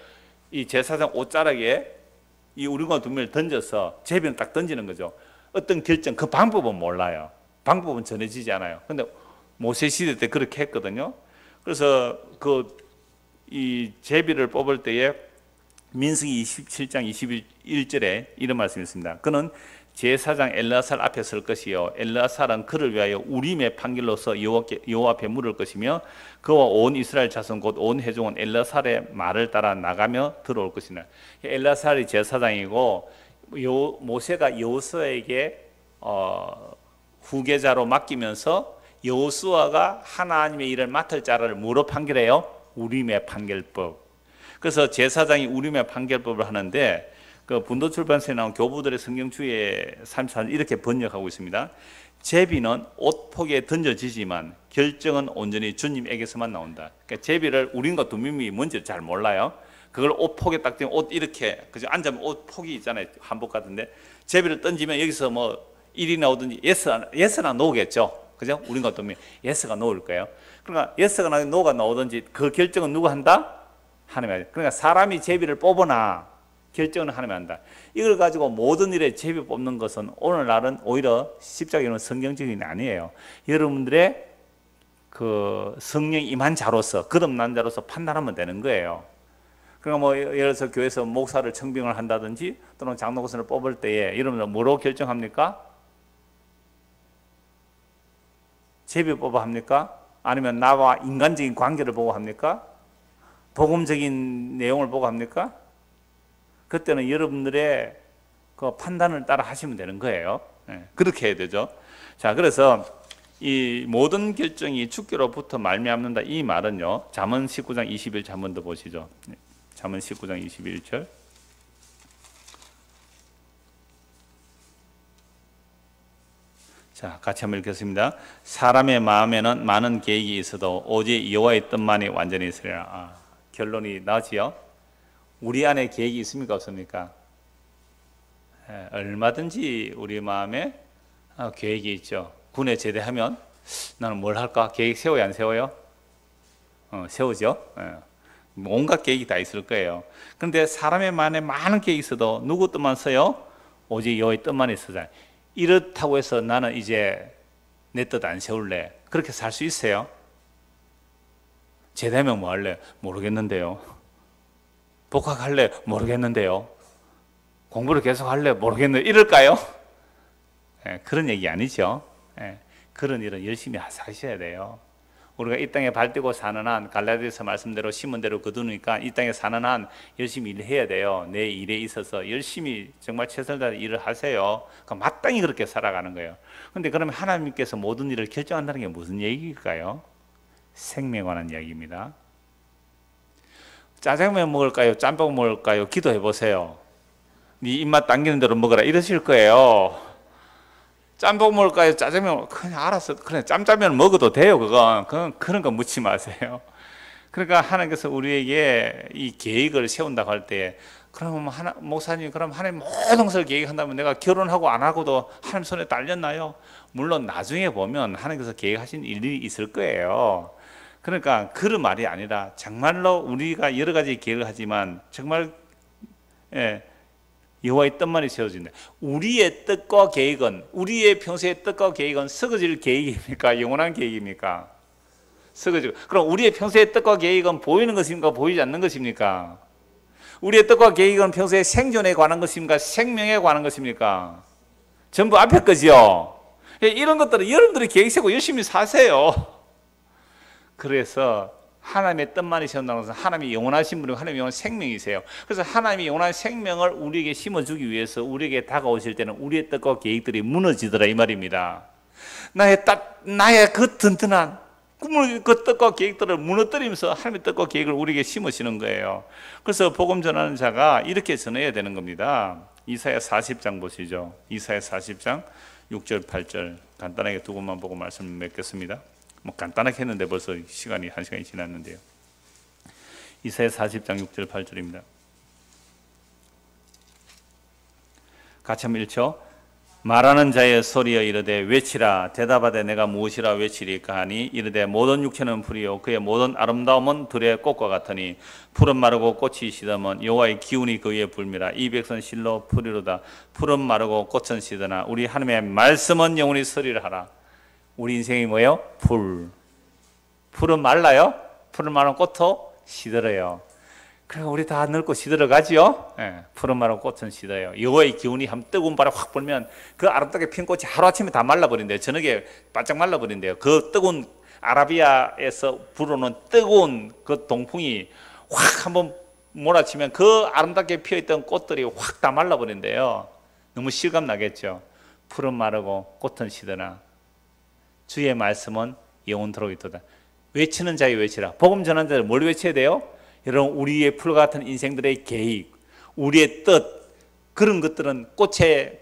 이 제사장 옷자락에 이 우린과 둠밈을 던져서 제비는 딱 던지는 거죠. 어떤 결정, 그 방법은 몰라요. 방법은 전해지지 않아요. 근데 모세 시대 때 그렇게 했거든요. 그래서 이 제비를 뽑을 때에 민수기 27장 21절에 이런 말씀이 있습니다. 그는 제사장 엘르아살 앞에 설 것이요 엘르아살은 그를 위하여 우림의 판결로서 여호와 앞에 물을 것이며 그와 온 이스라엘 자손 곧 온 회중은 엘르아살의 말을 따라 나가며 들어올 것이나. 엘르아살이 제사장이고 모세가 여호수아에게 후계자로 맡기면서 여호수아가 하나님의 일을 맡을 자를 뭐로 판결해요? 우림의 판결법. 그래서 제사장이 우림의 판결법을 하는데, 그 분도출판서에 나온 교부들의 성경주의에 34절 이렇게 번역하고 있습니다. 제비는 옷폭에 던져지지만 결정은 온전히 주님에게서만 나온다. 그러니까 제비를 우림과 둠밈이 뭔지 잘 몰라요. 그걸 옷폭에 딱 띄면 옷 이렇게 그죠? 앉으면 옷폭이 있잖아요. 한복 같은데 제비를 던지면 여기서 뭐 일이 나오든지 예스나 노겠죠. 그죠? 우리가 어떤 예스가 노일 거예요. 그러니까 예스가 나오든 노가 나오든지 그 결정은 누가 한다? 하나님이 한다. 그러니까 사람이 제비를 뽑으나 결정은 하나님이 한다. 이걸 가지고 모든 일에 제비 뽑는 것은 오늘날은 오히려 십자가는 성경적인 게 아니에요. 여러분들의 그 성령 임한 자로서 거듭난 자로서 판단하면 되는 거예요. 그러니까 뭐 예를 들어서 교회에서 목사를 청빙을 한다든지 또는 장로교선을 뽑을 때에 여러분들 뭐로 결정합니까? 제비 뽑아 합니까? 아니면 나와 인간적인 관계를 보고 합니까? 복음적인 내용을 보고 합니까? 그때는 여러분들의 그 판단을 따라 하시면 되는 거예요. 네, 그렇게 해야 되죠. 자, 그래서 이 모든 결정이 주께로부터 말미암는다 이 말은요. 잠언 19장 21절 한 번 더 보시죠. 잠언 19장 21절. 자, 같이 한번 읽겠습니다. 사람의 마음에는 많은 계획이 있어도 오직 여호와의 뜻만이 완전히 있으리라. 결론이 나지요. 우리 안에 계획이 있습니까 없습니까? 얼마든지 우리 마음에 계획이 있죠. 군에 제대하면 나는 뭘 할까? 계획 세워요 안 세워요? 세우죠. 온갖 계획이 다 있을 거예요. 그런데 사람의 마음에 많은 계획이 있어도 누구 뜻만 써요? 오직 여호와의 뜻만 있어요. 이렇다고 해서 나는 이제 내 뜻 안 세울래. 그렇게 살 수 있어요? 제대하면 뭐 할래? 모르겠는데요. 복학할래? 모르겠는데요. 공부를 계속 할래? 모르겠는데 이럴까요? 그런 얘기 아니죠. 그런 일은 열심히 하셔야 돼요. 우리가 이 땅에 발디고 사는 한 갈라디아서 말씀대로 심은 대로 거두니까 이 땅에 사는 한 열심히 일해야 돼요. 내 일에 있어서 열심히 정말 최선을 다해 일을 하세요. 그러니까 마땅히 그렇게 살아가는 거예요. 그런데 그러면 하나님께서 모든 일을 결정한다는 게 무슨 얘기일까요? 생명에 관한 이야기입니다. 짜장면 먹을까요? 짬뽕 먹을까요? 기도해 보세요. 네 입맛 당기는 대로 먹어라 이러실 거예요. 짬뽕 먹을까요? 짜장면 그냥 알아서 그냥 짬짜면 먹어도 돼요. 그런 거 묻지 마세요. 그러니까 하나님께서 우리에게 이 계획을 세운다고 할 때 그럼 목사님 그럼 하나님 모든 것을 계획한다면 내가 결혼하고 안 하고도 하나님 손에 딸렸나요? 물론 나중에 보면 하나님께서 계획하신 일이 있을 거예요. 그러니까 그런 말이 아니라 정말로 우리가 여러 가지 계획을 하지만 정말 여호와의 뜻만이 세워진다. 우리의 뜻과 계획은 우리의 평소의 뜻과 계획은 썩어질 계획입니까? 영원한 계획입니까? 썩어지고. 그럼 우리의 평소의 뜻과 계획은 보이는 것입니까? 보이지 않는 것입니까? 우리의 뜻과 계획은 평소에 생존에 관한 것입니까? 생명에 관한 것입니까? 전부 앞에 거지요. 이런 것들은 여러분들이 계획 세우고 열심히 사세요. 그래서 하나님의 뜻만이 세운다는 것은 하나님이 영원하신 분이고 하나님이 영원한 생명이세요. 그래서 하나님이 영원한 생명을 우리에게 심어주기 위해서 우리에게 다가오실 때는 우리의 뜻과 계획들이 무너지더라 이 말입니다. 나의 그 든든한 그 뜻과 계획들을 무너뜨리면서 하나님의 뜻과 계획을 우리에게 심으시는 거예요. 그래서 복음 전하는 자가 이렇게 전해야 되는 겁니다. 이사야 40장 보시죠. 이사야 40장 6절 8절 간단하게 두 번만 보고 말씀 맺겠습니다. 뭐 간단하게 했는데 벌써 시간이 1시간이 지났는데요. 이사야 40장 6절 8절입니다. 같이 한번 읽죠. 말하는 자의 소리여 이르되 외치라. 대답하되 내가 무엇이라 외치리까 하니 이르되 모든 육체는 풀이요 그의 모든 아름다움은 들의 꽃과 같으니 풀은 마르고 꽃이 시들면 여호와의 기운이 그 위에 불미라. 이 백성 실로 풀이로다. 풀은 마르고 꽃은 시드나 우리 하나님의 말씀은 영원히 서리를 하라. 우리 인생이 뭐예요? 풀은 말라요. 풀은 마른 꽃도 시들어요. 그러니까 우리 다 늙고 시들어가지요. 풀은 마르고 꽃은 시들어요. 여호와의 기운이 한 뜨거운 바람 확 불면 그 아름답게 핀 꽃이 하루아침에 다 말라버린대요. 저녁에 바짝 말라버린대요. 그 뜨거운 아라비아에서 불어오는 뜨거운 그 동풍이 확 한번 몰아치면 그 아름답게 피어있던 꽃들이 확 다 말라버린대요. 너무 실감 나겠죠. 풀은 마르고 꽃은 시드나 주의 말씀은 영원토록 있도다. 외치는 자의 외치라. 복음 전하는 자들 뭘 외쳐야 돼요? 여러분 우리의 풀 같은 인생들의 계획, 우리의 뜻 그런 것들은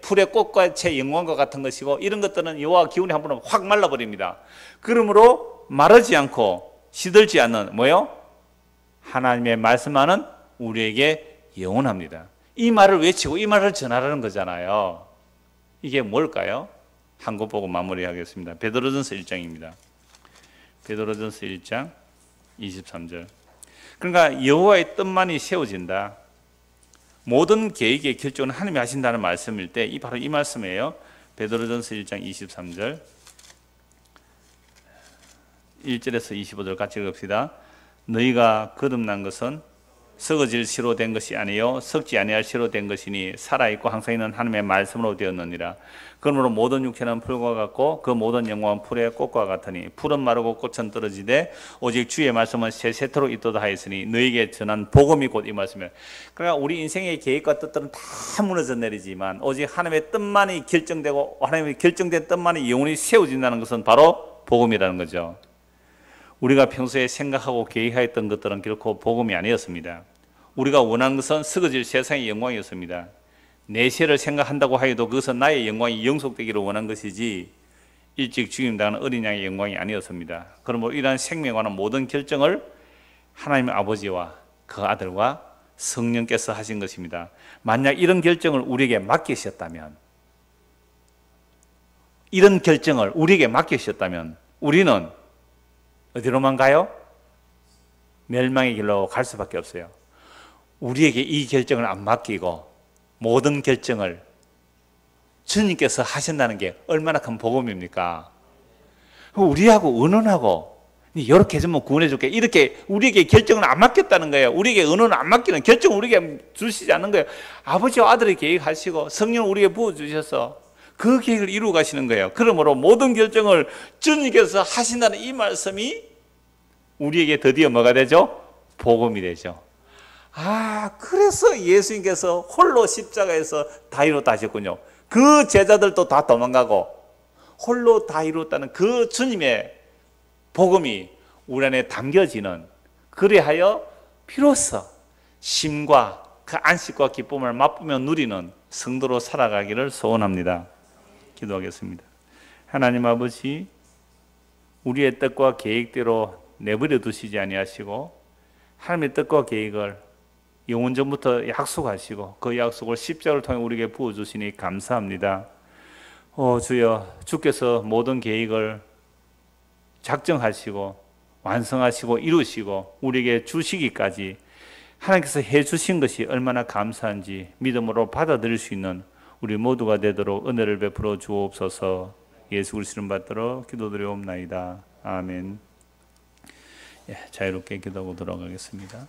풀의 꽃과의 영광과 같은 것이고 이런 것들은 여호와 기운이 한 번 오면 확 말라버립니다. 그러므로 마르지 않고 시들지 않는 뭐요? 하나님의 말씀만은 우리에게 영원합니다. 이 말을 외치고 이 말을 전하라는 거잖아요. 이게 뭘까요? 한 것 보고 마무리하겠습니다. 베드로전서 1장입니다. 베드로전서 1장 23절. 그러니까 여호와의 뜻만이 세워진다. 모든 계획의 결정은 하나님이 하신다는 말씀일 때 바로 이 말씀이에요. 베드로전서 1장 23절 1절에서 25절 같이 읽읍시다. 너희가 거듭난 것은 썩어질 씨로 된 것이 아니요 썩지 아니할 씨로 된 것이니 살아있고 항상 있는 하나님의 말씀으로 되었느니라. 그러므로 모든 육체는 풀과 같고 그 모든 영광은 풀의 꽃과 같으니 풀은 마르고 꽃은 떨어지되 오직 주의 말씀은 세세토록 있도다 하였으니 너희에게 전한 복음이 곧 이 말씀이에요. 그러니까 우리 인생의 계획과 뜻들은 다 무너져 내리지만 오직 하나님의 뜻만이 결정되고 하나님의 결정된 뜻만이 영원히 세워진다는 것은 바로 복음이라는 거죠. 우리가 평소에 생각하고 계획하였던 것들은 결코 복음이 아니었습니다. 우리가 원하는 것은 썩어질 세상의 영광이었습니다. 내세를 생각한다고 하여도 그것은 나의 영광이 영속되기를 원한 것이지 일찍 죽임당하는 어린 양의 영광이 아니었습니다. 그러므로 이러한 생명에 관한 모든 결정을 하나님 아버지와 그 아들과 성령께서 하신 것입니다. 만약 이런 결정을 우리에게 맡기셨다면 우리는 어디로만 가요? 멸망의 길로 갈 수밖에 없어요. 우리에게 이 결정을 안 맡기고 모든 결정을 주님께서 하신다는 게 얼마나 큰 복음입니까? 우리하고 의논하고 이렇게 해주면 구원해 줄게 이렇게 우리에게 결정을 안 맡겼다는 거예요. 우리에게 의논을 안 맡기는 결정을 우리에게 주시지 않는 거예요. 아버지와 아들의 계획하시고 성령을 우리에게 부어주셔서 그 계획을 이루어 가시는 거예요. 그러므로 모든 결정을 주님께서 하신다는 이 말씀이 우리에게 드디어 뭐가 되죠? 복음이 되죠. 그래서 예수님께서 홀로 십자가에서 다 이루었다 하셨군요. 그 제자들도 다 도망가고 홀로 다 이루었다는 그 주님의 복음이 우리 안에 담겨지는, 그리하여 비로소 심과 그 안식과 기쁨을 맛보며 누리는 성도로 살아가기를 소원합니다. 기도하겠습니다. 하나님 아버지, 우리의 뜻과 계획대로 내버려 두시지 아니하시고 하나님의 뜻과 계획을 영원전부터 약속하시고 그 약속을 십자가를 통해 우리에게 부어주시니 감사합니다. 주여, 주께서 모든 계획을 작정하시고 완성하시고 이루시고 우리에게 주시기까지 하나님께서 해주신 것이 얼마나 감사한지 믿음으로 받아들일 수 있는 우리 모두가 되도록 은혜를 베풀어 주옵소서. 예수 그리스도를 받들어 기도드리옵나이다. 아멘. 자유롭게 기도하고 돌아가겠습니다.